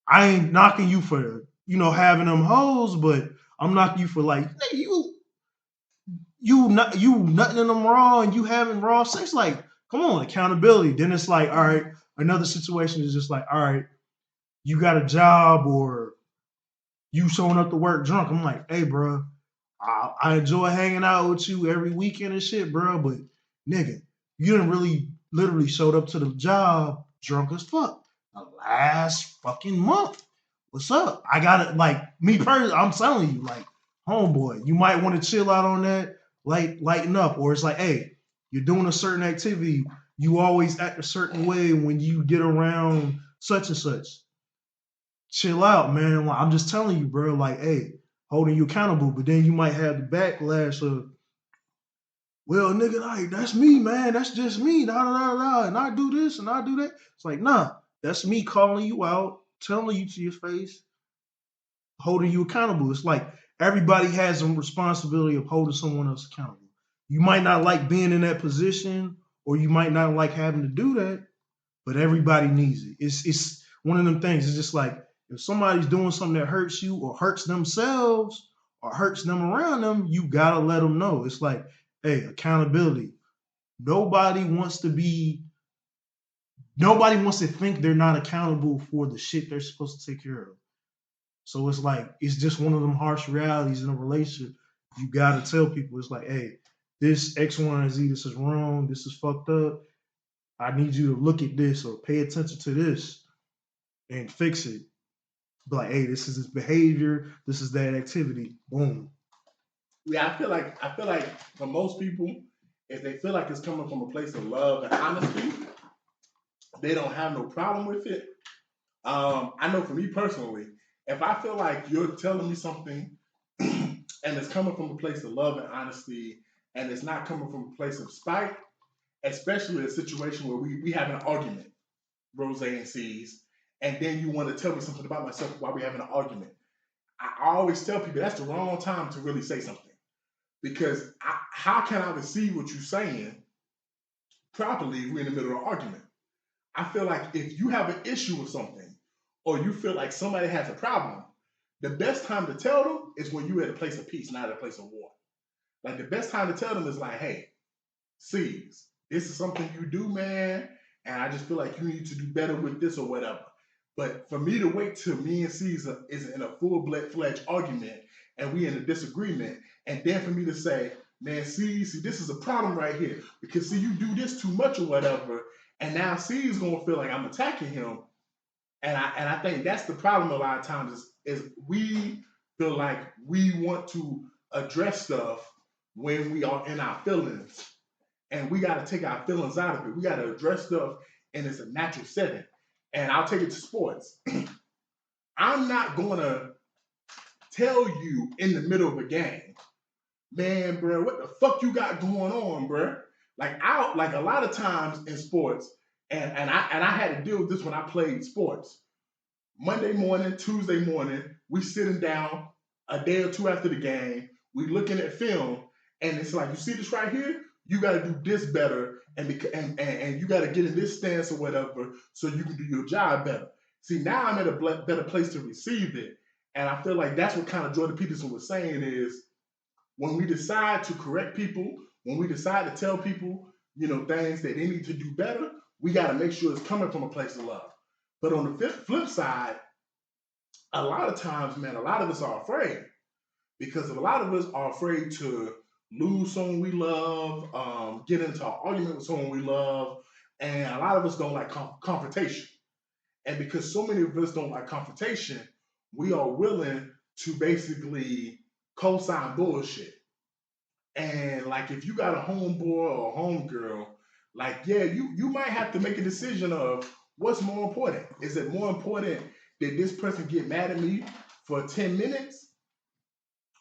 I ain't knocking you for having them hoes, but I'm knocking you for like you nutting in them raw and you having raw sex. Like, come on, accountability. Then it's like, all right, another situation is just like, all right, you got a job or you showing up to work drunk. I'm like, hey, bro, I enjoy hanging out with you every weekend and shit, bro. But nigga, you didn't really literally showed up to the job drunk as fuck the last fucking month. What's up? I got it. Like me personally, I'm telling you, like, homeboy, you might want to chill out on that, lighten up. Or it's like, hey, you're doing a certain activity. You always act a certain way when you get around such and such. Chill out, man. Like, I'm just telling you, bro. Like, hey, holding you accountable. But then you might have the backlash of, well, nigga, like that's me, man. That's just me. Da da da da. And I do this and I do that. It's like, nah, that's me calling you out, telling you to your face, holding you accountable. It's like everybody has a responsibility of holding someone else accountable. You might not like being in that position, or you might not like having to do that, but everybody needs it. It's one of them things. It's just like if somebody's doing something that hurts you or hurts themselves or hurts them around them, you gotta let them know. It's like, hey, accountability. Nobody wants to think they're not accountable for the shit they're supposed to take care of. So it's like, it's just one of them harsh realities in a relationship. You gotta tell people, it's like, hey, this X, Y, and Z, this is wrong, this is fucked up. I need you to look at this or pay attention to this and fix it. Be like, hey, this is his behavior, this is that activity. Boom. Yeah, I feel like for most people, if they feel like it's coming from a place of love and honesty, they don't have no problem with it. I know for me personally, if I feel like you're telling me something and it's coming from a place of love and honesty, and it's not coming from a place of spite, especially a situation where we have an argument, Rose and C's, and then you want to tell me something about myself while we're having an argument. I always tell people that's the wrong time to really say something. Because how can I receive what you're saying properly if we're in the middle of an argument? I feel like if you have an issue with something or you feel like somebody has a problem, the best time to tell them is when you're at a place of peace, not at a place of war. Like the best time to tell them is like, hey, C's, this is something you do, man, and I just feel like you need to do better with this or whatever. But for me to wait till me and C's is in a full-fledged argument and we in a disagreement, and then for me to say, man, see, this is a problem right here because see, you do this too much or whatever, and now C's gonna feel like I'm attacking him, and I think that's the problem a lot of times is we feel like we want to address stuff when we are in our feelings, and we got to take our feelings out of it. We got to address stuff in its a natural setting. And I'll take it to sports. I'm not going to tell you in the middle of a game, man, bro, what the fuck you got going on, bro? Like a lot of times in sports, and I had to deal with this when I played sports. Monday morning, Tuesday morning, we sitting down a day or two after the game, we looking at film, and it's like, you see this right here? You got to do this better, and you got to get in this stance or whatever, so you can do your job better. See, now I'm at a better place to receive it. And I feel like that's what kind of Jordan Peterson was saying is when we decide to correct people, when we decide to tell people, things that they need to do better, we got to make sure it's coming from a place of love. But on the flip side, a lot of times, man, a lot of us are afraid because a lot of us are afraid to lose someone we love, get into an argument with someone we love, and a lot of us don't like confrontation. And because so many of us don't like confrontation, we are willing to basically co-sign bullshit. And like if you got a homeboy or a homegirl, like yeah, you might have to make a decision of what's more important. Is it more important that this person get mad at me for 10 minutes?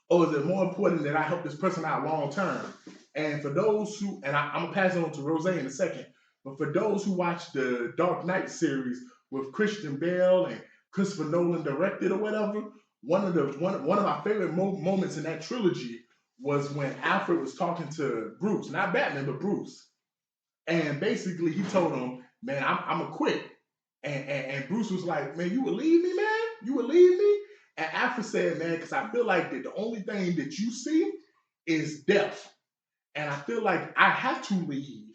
Or is it more important that I help this person out long term? And for those who, and I'm gonna pass it on to Rose in a second, but for those who watch the Dark Knight series with Christian Bale and Christopher Nolan directed or whatever, one of my favorite moments in that trilogy was when Alfred was talking to Bruce, not Batman, but Bruce, and basically he told him, "Man, I'm gonna quit." And Bruce was like, "Man, you would leave me, man? You would leave me?" And Alfred said, "Man, because I feel like that the only thing that you see is death. And I feel like I have to leave.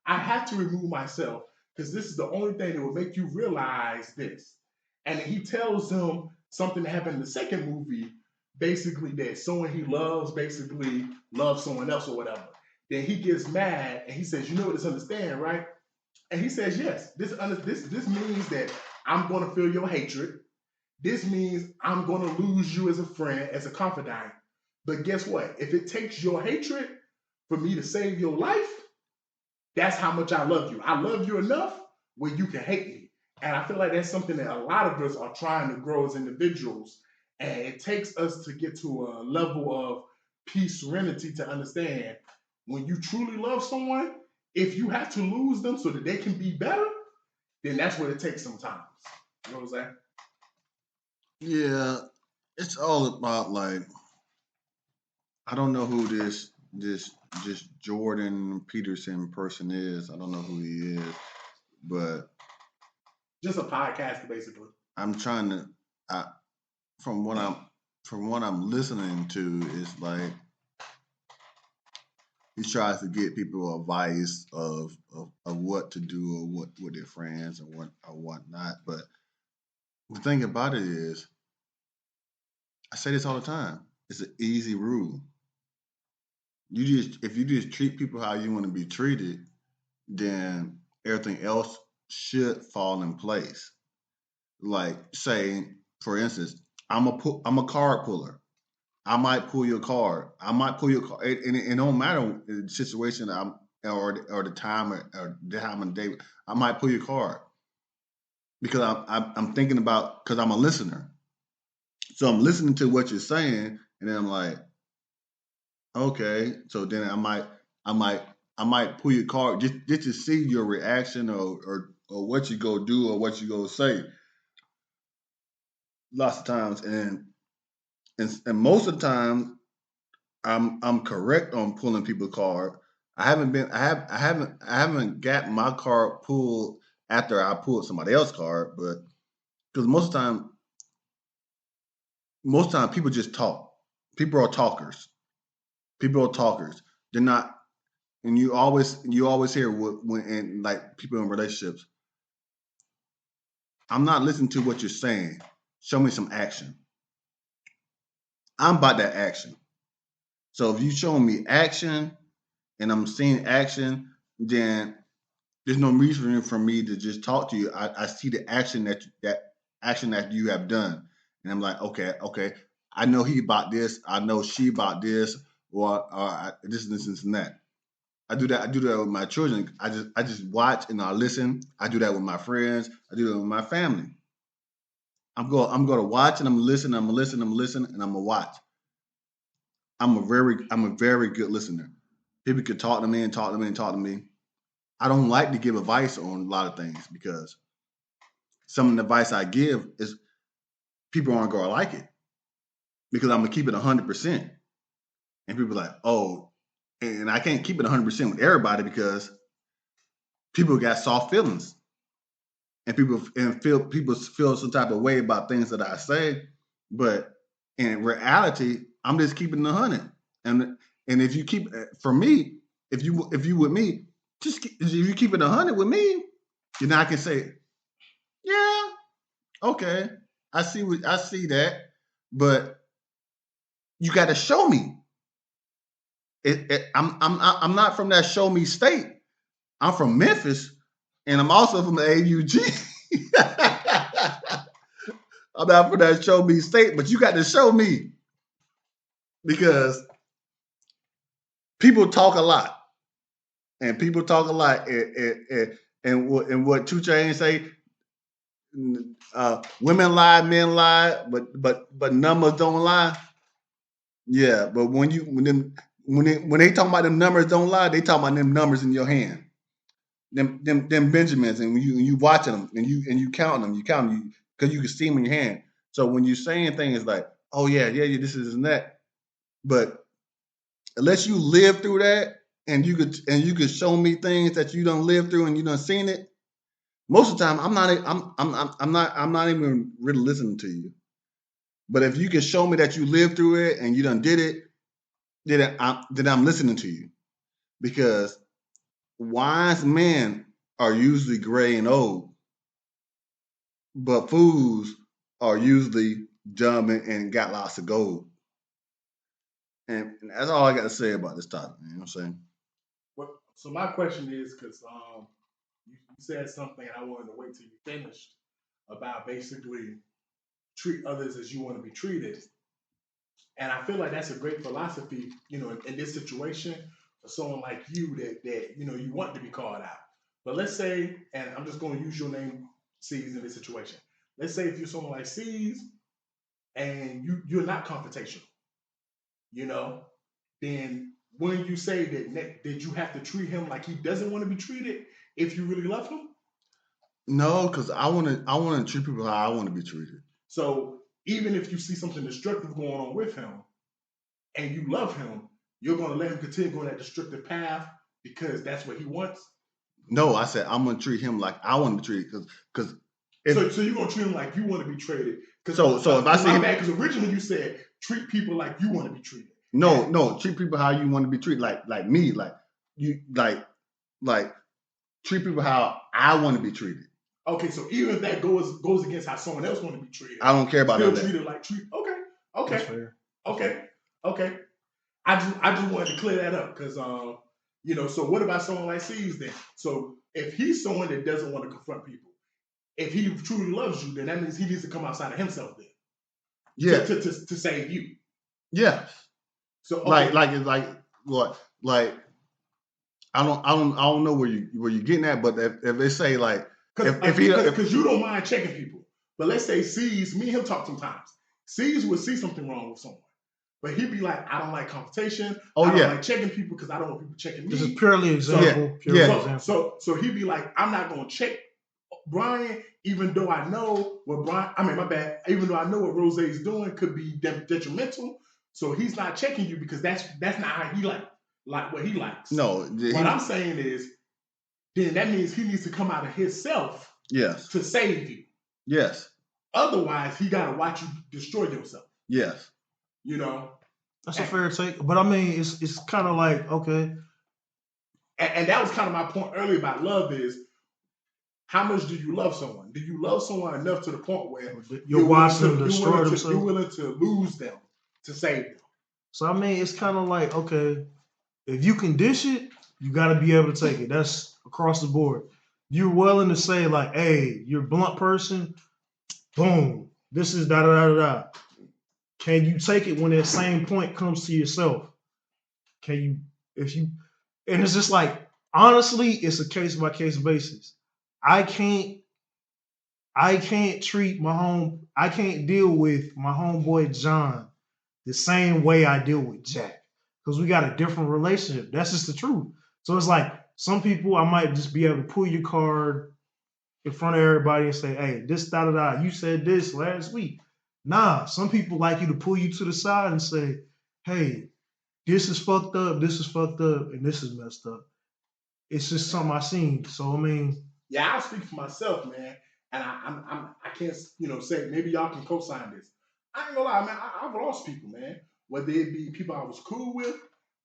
I have to remove myself because this is the only thing that will make you realize this." And he tells him something that happened in the second movie, basically that someone he loves basically loves someone else or whatever. Then he gets mad and he says, "You know what this understand, right?" And he says, "Yes, this means that I'm going to feel your hatred. This means I'm going to lose you as a friend, as a confidant. But guess what? If it takes your hatred for me to save your life, that's how much I love you. I love you enough where you can hate me." And I feel like that's something that a lot of us are trying to grow as individuals. And it takes us to get to a level of peace, serenity to understand when you truly love someone, if you have to lose them so that they can be better, then that's what it takes sometimes. You know what I'm saying? Yeah, it's all about like I don't know who this Jordan Peterson person is. I don't know who he is, but Just a podcaster, basically. I'm trying to. From what I'm listening to, is like he tries to get people advice of what to do or what with their friends or what not. But the thing about it is, I say this all the time. It's an easy rule. If you just treat people how you want to be treated, then everything else should fall in place. Like say, for instance, I'm a card puller. I might pull your card. I might pull your card. It don't matter the situation or the time or the time of day. I might pull your card because I'm thinking about because I'm a listener. So I'm listening to what you're saying, and then I'm like, okay. So then I might pull your card just to see your reaction or what you go do or what you go say. Lots of times, and most of the time, I'm correct on pulling people's card. I haven't got my card pulled after I pulled somebody else's card, but because most time people just talk. People are talkers. People are talkers. They're not, and you always hear when and like people in relationships. I'm not listening to what you're saying. Show me some action. I'm about that action. So if you show me action and I'm seeing action, then there's no reason for me to just talk to you. I see the action that action that you have done, and I'm like, okay. I know he about this. I know she about this, or this and that. I do that. I do that with my children. I just watch and I listen. I do that with my friends. I do that with my family. I'm going to watch and I'm listening. I'm listening, and I'm gonna watch. I'm a very good listener. People could talk to me and talk to me and talk to me. I don't like to give advice on a lot of things because some of the advice I give is people aren't going to like it because I'm gonna keep it 100%. And people are like, oh, and I can't keep it 100% with everybody because people got soft feelings. and people feel some type of way about things that I say, but in reality, I'm just keeping the 100. And if you keep for me, if you with me, if you keep it 100 with me, then I can say, yeah, okay, I see that, but you got to show me. I'm not from that show me state. I'm from Memphis, and I'm also from the AUG. I'm not from that show me state, but you got to show me, because people talk a lot, and people talk a lot, and what 2 Chainz say, women lie, men lie, but numbers don't lie. Yeah, but when they talk about them numbers don't lie, they talk about them numbers in your hand, them Benjamins, and when you watching them and you count them, because you can see them in your hand. So when you saying things like, oh yeah, this is and that, but unless you live through that and you could show me things that you don't live through and you done seen it, most of the time I'm not even really listening to you. But if you can show me that you lived through it and you done did it, then I'm listening to you, because wise men are usually gray and old, but fools are usually dumb and got lots of gold. And that's all I got to say about this topic. You know what I'm saying? Well, so my question is, because you said something, and I wanted to wait till you finished about basically treat others as you want to be treated. And I feel like that's a great philosophy, in this situation for someone like you that you want to be called out. But let's say, and I'm just going to use your name, C's, in this situation. Let's say if you're someone like C's and you're not confrontational, you know, then when you say that you have to treat him like he doesn't want to be treated if you really love him. No, because I want to treat people how I want to be treated. So even if you see something destructive going on with him and you love him, you're going to let him continue going that destructive path because that's what he wants? No, I said I'm going to treat him like I want to be treated, because so you're going to treat him like you want to be treated. So if I see him, because originally you said treat people like you want to be treated. No, treat people how you want to be treated, like me, like you, like treat people how I want to be treated. Okay, so even if that goes against how someone else want to be treated, I don't care about that. Treated like treat. Okay. I just wanted to clear that up because So what about someone like C's then? So if he's someone that doesn't want to confront people, if he truly loves you, then that means he needs to come outside of himself then. Yeah. To save you. Yes. So okay. like what? Like I don't know where you're getting at, but if they say like because you don't mind checking people, but let's say C's, me and him talk sometimes. C's would see something wrong with someone, but he'd be like, I don't like confrontation. I don't like checking people because I don't want people checking me. This is purely example. So he'd be like, I'm not gonna check Brian, even though I know what even though I know what Rose is doing could be detrimental. So he's not checking you because that's not how he like what he likes. No, what I'm saying is, then that means he needs to come out of himself. Yes. To save you. Yes. Otherwise, he gotta watch you destroy yourself. Yes. That's a fair take, but I mean, it's kind of like, okay. And that was kind of my point earlier about love is, how much do you love someone? Do you love someone enough to the point where you're watching them destroy themselves? You're willing to lose them to save them? So I mean, it's kind of like, okay, if you can dish it, you got to be able to take it. That's across the board. You're willing to say like, hey, you're a blunt person. Boom. This is da da da da. Can you take it when that same point comes to yourself? Can you, and it's just like, honestly, it's a case by case basis. I can't deal with my homeboy John the same way I deal with Jack, because we got a different relationship. That's just the truth. So it's like, some people I might just be able to pull your card in front of everybody and say, hey, this da da da, you said this last week. Nah, some people like you to pull you to the side and say, hey, this is fucked up, and this is messed up. It's just something I seen. So I mean, yeah, I'll speak for myself, man. and I can't say maybe y'all can co-sign this. I ain't gonna lie, man. I've lost people, man. Whether it be people I was cool with,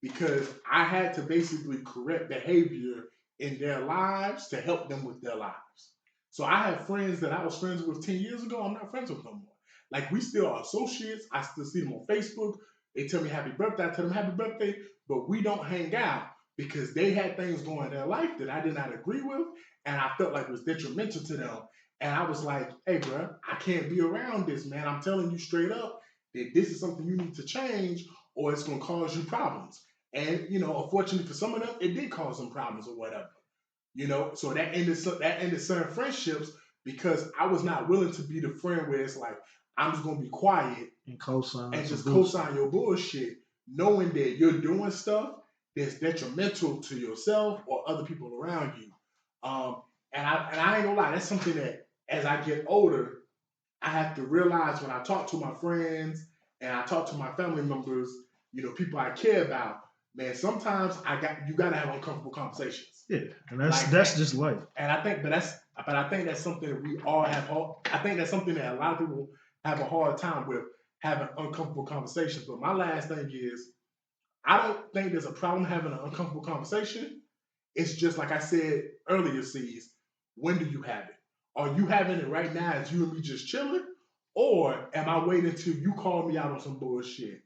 because I had to basically correct behavior in their lives to help them with their lives. So I have friends that I was friends with 10 years ago. I'm not friends with no more. Like we still are associates. I still see them on Facebook. They tell me happy birthday. I tell them happy birthday, but we don't hang out because they had things going in their life that I did not agree with, and I felt like it was detrimental to them. And I was like, hey, bro, I can't be around this, man. I'm telling you straight up that this is something you need to change or it's going to cause you problems. And, unfortunately for some of them, it did cause them problems or whatever. So that ended certain friendships because I was not willing to be the friend where it's like, I'm just going to be quiet and co-sign and just bullshit. co-sign your bullshit, knowing that you're doing stuff that's detrimental to yourself or other people around you. And I ain't gonna lie, that's something that as I get older, I have to realize when I talk to my friends and I talk to my family members, people I care about, man, sometimes you gotta have uncomfortable conversations. Yeah, and that's just life. And I think that's something that we all have. I think that's something that a lot of people have a hard time with, having uncomfortable conversations. But my last thing is, I don't think there's a problem having an uncomfortable conversation. It's just like I said earlier, C's, when do you have it? Are you having it right now as you and me just chilling? Or am I waiting till you call me out on some bullshit?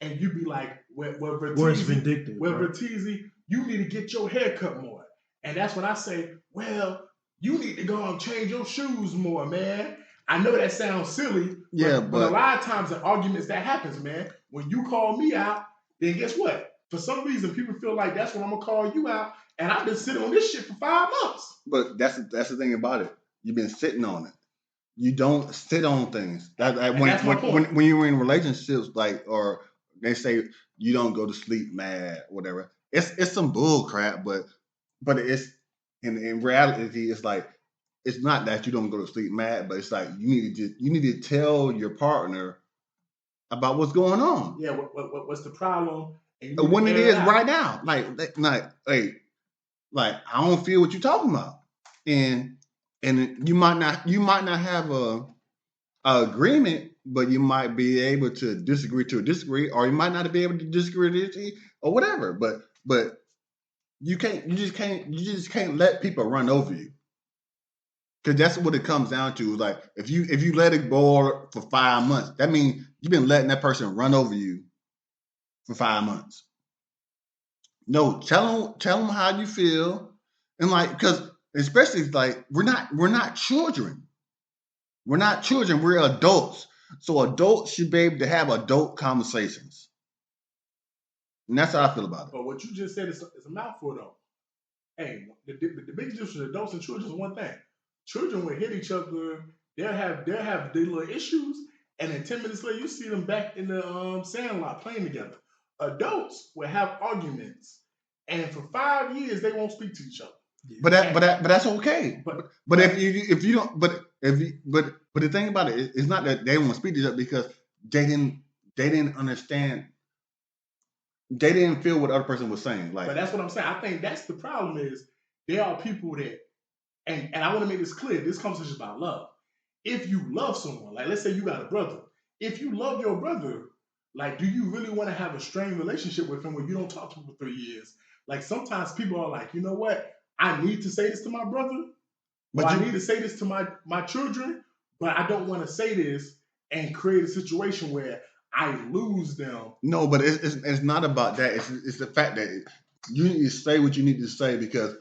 And you be like, well, it's vindictive. Verteezy, you need to get your hair cut more. And that's when I say, well, you need to go and change your shoes more, man. I know that sounds silly, but a lot of times in arguments that happens, man. When you call me out, then guess what? For some reason, people feel like that's when I'm gonna call you out, and I've been sitting on this shit for 5 months. But that's the thing about it. You've been sitting on it. You don't sit on things. When you're in relationships, or they say you don't go to sleep mad, whatever. It's some bull crap, but it's in reality, it's like it's not that you don't go to sleep mad, but it's like you need to tell your partner about what's going on. Yeah, what's the problem? When it is right now, like hey, like I don't feel what you're talking about, and you might not have a agreement, but you might be able to disagree to a disagree, or you might not be able to disagree or whatever. But you just can't let people run over you, because that's what it comes down to. Like if you let it go for 5 months, that means you've been letting that person run over you for 5 months. No, tell them how you feel, and because especially like we're not children. We're not children. We're adults. So adults should be able to have adult conversations. And that's how I feel about it. But what you just said is a mouthful, though. Hey, the big difference between adults and children is one thing. Children will hit each other. They'll have their little issues, and then 10 minutes later, you see them back in the sandlot playing together. Adults will have arguments, and for 5 years they won't speak to each other. But that's okay. But if you don't, but the thing about it is not that they don't want to speak to each other, because they didn't understand. They didn't feel what the other person was saying. But that's what I'm saying. I think that's the problem. Is there are people that, and I want to make this clear. This conversation is about love. If you love someone, like let's say you got a brother. If you love your brother, like, do you really want to have a strained relationship with him where you don't talk to him for 3 years? Like sometimes people are like, you know what? I need to say this to my brother, but I need to say this to my children, but I don't want to say this and create a situation where I lose them. No, but it's not about that. It's the fact that you need to say what you need to say, because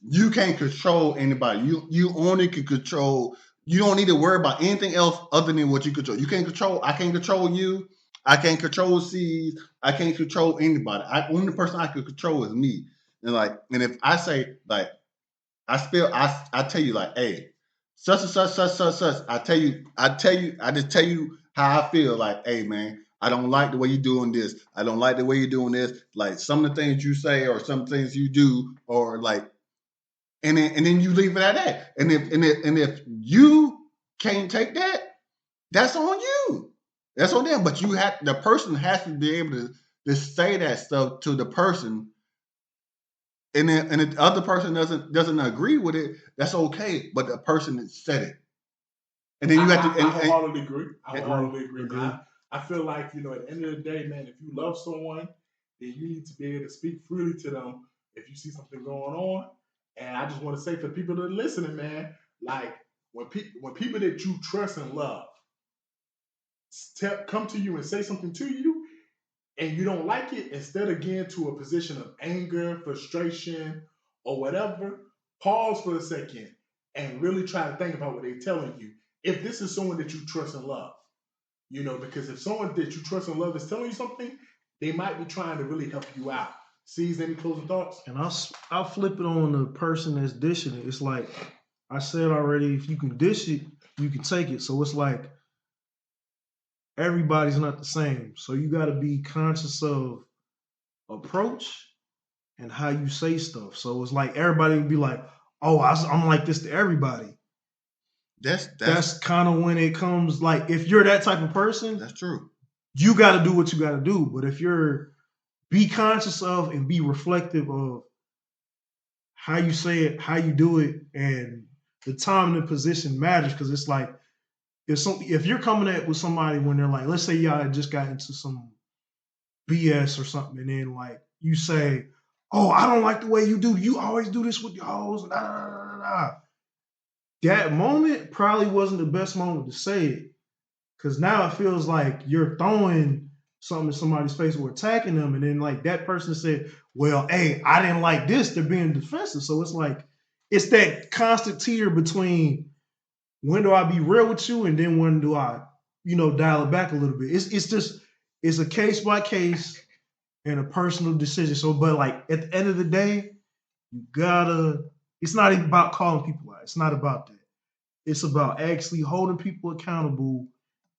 you can't control anybody. You only can control. You don't need to worry about anything else other than what you control. You can't control. I can't control you. I can't control C's. I can't control anybody. Only person I can control is me. And if I say like I tell you like, hey, such and such. I just tell you how I feel. Like, hey man, I don't like the way you're doing this. I don't like the way you're doing this. Like some of the things you say or some things you do, or like, and then you leave it at that. And if you can't take that, that's on you. That's on them. But the person has to be able to say that stuff to the person and the other person doesn't agree with it, that's okay. But the person that said it, and then you have to. I wholeheartedly agree. I wholeheartedly agree. Agree. I feel like, at the end of the day, man, if you love someone, then you need to be able to speak freely to them if you see something going on. And I just want to say for people that are listening, man, like when people that you trust and love come to you and say something to you, and you don't like it, instead of getting to a position of anger, frustration, or whatever, pause for a second and really try to think about what they're telling you. If this is someone that you trust and love, because if someone that you trust and love is telling you something, they might be trying to really help you out. Sees, any closing thoughts? And I'll flip it on the person that's dishing it. It's like I said already, if you can dish it, you can take it. So it's like everybody's not the same. So you got to be conscious of approach and how you say stuff. So it's like everybody would be like, oh, I'm like this to everybody. That's kind of when it comes, like, if you're that type of person, that's true. You got to do what you got to do. But if be conscious of and be reflective of how you say it, how you do it, and the time and the position matters. Because it's like, if you're coming at with somebody when they're like, let's say y'all just got into some BS or something, and then like you say, oh, I don't like the way you do. You always do this with your hoes. Nah, nah, nah. That moment probably wasn't the best moment to say it, because now it feels like you're throwing something in somebody's face or attacking them, and then like that person said, well, hey, I didn't like this. They're being defensive. So it's like, it's that constant teeter between when do I be real with you and then when do I, dial it back a little bit. It's a case by case and a personal decision. So, but like at the end of the day, it's not even about calling people out. It's not about that. It's about actually holding people accountable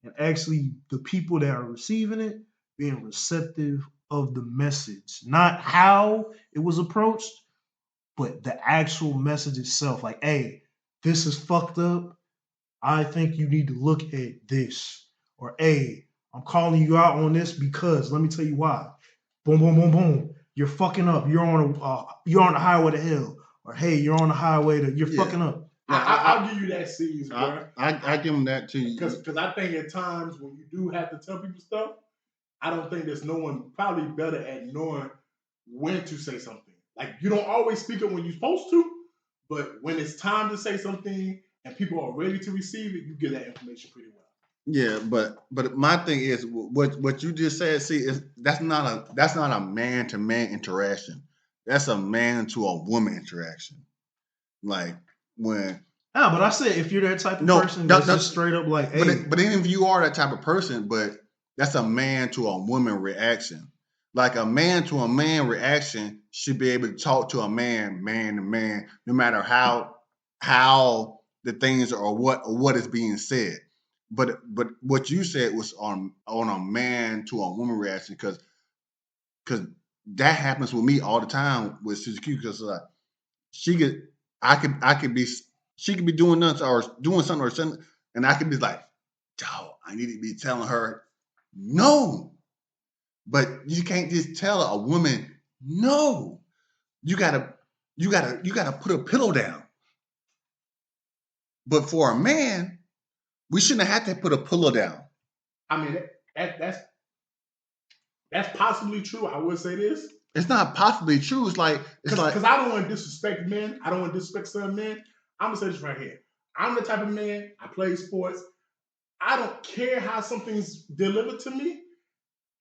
and actually the people that are receiving it being receptive of the message, not how it was approached, but the actual message itself. Like, hey, this is fucked up. I think you need to look at this. Or, hey, I'm calling you out on this because let me tell you why. Boom, boom, boom, boom. You're fucking up. You're on the highway to hell. Or, hey, you're on the highway to, you're fucking up. I'll give you that, C's, bro. I give them that too. Because I think at times when you do have to tell people stuff, I don't think there's no one probably better at knowing when to say something. Like, you don't always speak it when you're supposed to, but when it's time to say something and people are ready to receive it, you get that information pretty well. Yeah, but my thing is what you just said. See, that's not a man to man interaction. That's a man to a woman interaction. Like when. But I said if you're that type of person, that's just straight up like, hey. But even if you are that type of person, but that's a man to a woman reaction. Like a man to a man reaction should be able to talk to a man to man, no matter how the things are or what is being said. But what you said was on a man to a woman reaction, because that happens with me all the time with Susie Q, because like she could be doing nothing or doing something, and I could be like, "Dog, I need to be telling her no." But you can't just tell a woman no. You gotta put a pillow down. But for a man, we shouldn't have to put a pillow down. I mean, that's possibly true. I would say this. It's not possibly true. It's like because I don't want to disrespect men. I don't want to disrespect some men. I'm gonna say this right here. I'm the type of man. I play sports. I don't care how something's delivered to me.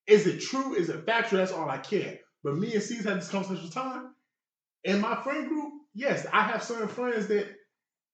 Is it true? Is it factual? That's all I care. But me and C's had this conversation time. In my friend group, yes, I have certain friends that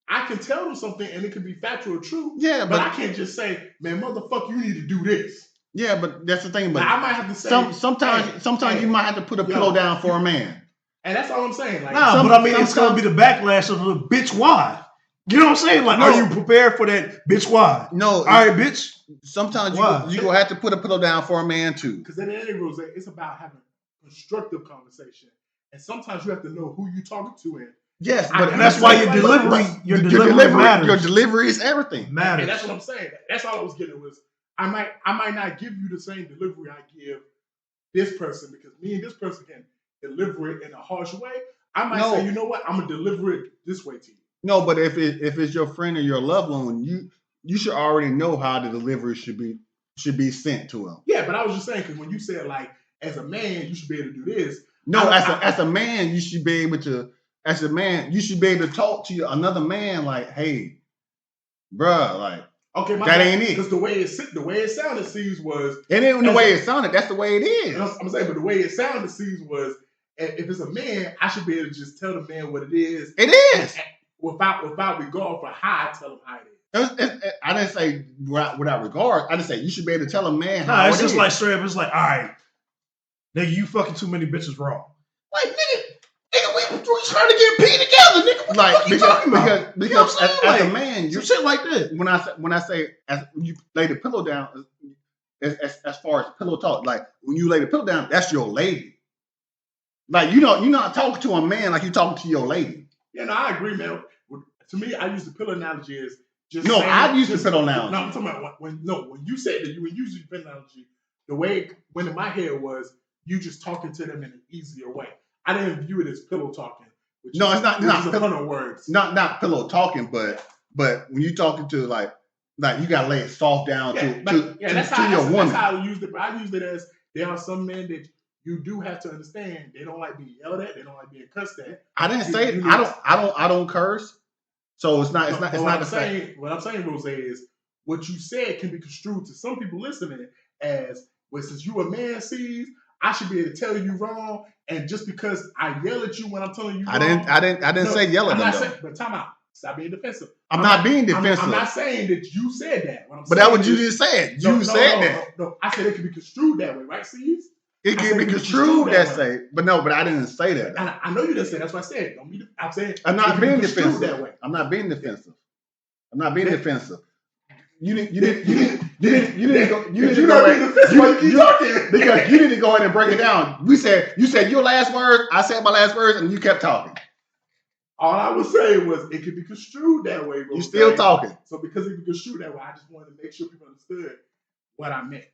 I can tell them something and it could be factual or true. Yeah, but I can't just say, man, motherfucker, you need to do this. Yeah, but that's the thing. But now, I might have to say sometimes you might have to put a pillow down for a man. And that's all I'm saying. Like, but I mean, it's gonna be the backlash of the bitch. Why? You know what I'm saying? Like, are you prepared for that? Bitch, why? No. All right, bitch. Sometimes you gonna have to put a pillow down for a man too. Because at the end of the day, it's about having constructive conversation, and sometimes you have to know who you're talking to. And yes, but that's why your delivery matters. Your delivery is everything. Matters. And that's what I'm saying. That's all I was getting was I might not give you the same delivery I give this person, because me and this person can deliver it in a harsh way. I might say, you know what? I'm gonna deliver it this way to you. No, but if it's your friend or your loved one, you should already know how the delivery should be sent to him. Yeah, but I was just saying because when you said like as a man you should be able to do this. No, as a man you should be able to. As a man, you should be able to talk to another man like, hey, bruh, like. Okay, that ain't it. Because the way it sounded, C's was. It ain't the way it sounded. That's the way it is. I'm saying, but the way it sounded, C's was. If it's a man, I should be able to just tell the man what it is. It is. Without regard for how I tell him how it is. I didn't say without regard. I just say you should be able to tell a man how it's just like straight up. It's like, all right, nigga, you fucking too many bitches wrong. Like, nigga, we trying to get P together, nigga. Like, because as a man, you shit like this. When I say as you lay the pillow down, as far as pillow talk, like when you lay the pillow down, that's your lady. Like you're not talking to a man like you talking to your lady. Yeah, no, I agree, man. To me, I use the pillow analogy as just. No, I use the pillow analogy. No, I'm talking about when you said that when you use the pillow analogy, the way it went in my head was you just talking to them in an easier way. I didn't view it as pillow talking. It's not a ton of words. Not pillow talking, but when you talking to like you gotta lay it soft down to your woman. That's how I used it. But I used it as there are some men that you do have to understand they don't like being yelled at, they don't like being cussed at. I didn't say it. I don't curse. So it's not the same. What I'm saying, Rose, is what you said can be construed to some people listening as, well, since you a man, sees, I should be able to tell you wrong, and just because I yell at you when I'm telling you wrong. I didn't say yell at them. But time out. Stop being defensive. I'm not being defensive. I'm not saying that you said that. But that's what you just said. You said that. No, I said it could be construed that way, right, C's? It can be construed that say, but I didn't say that. I know you didn't say. That's what I said. I'm saying I'm not being defensive that way. I'm not being defensive. You didn't go because you didn't go ahead and break it down. You said your last words. I said my last words, and you kept talking. All I was saying was it could be construed that way. You still talking. So because it could be construed that way, I just wanted to make sure people understood what I meant.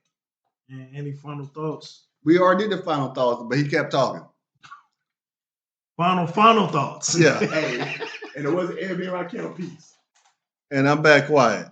And any final thoughts? We already did the final thoughts, but he kept talking. Final thoughts. Yeah. Hey, and it wasn't Airbnb Rakim. Peace. And I'm back quiet.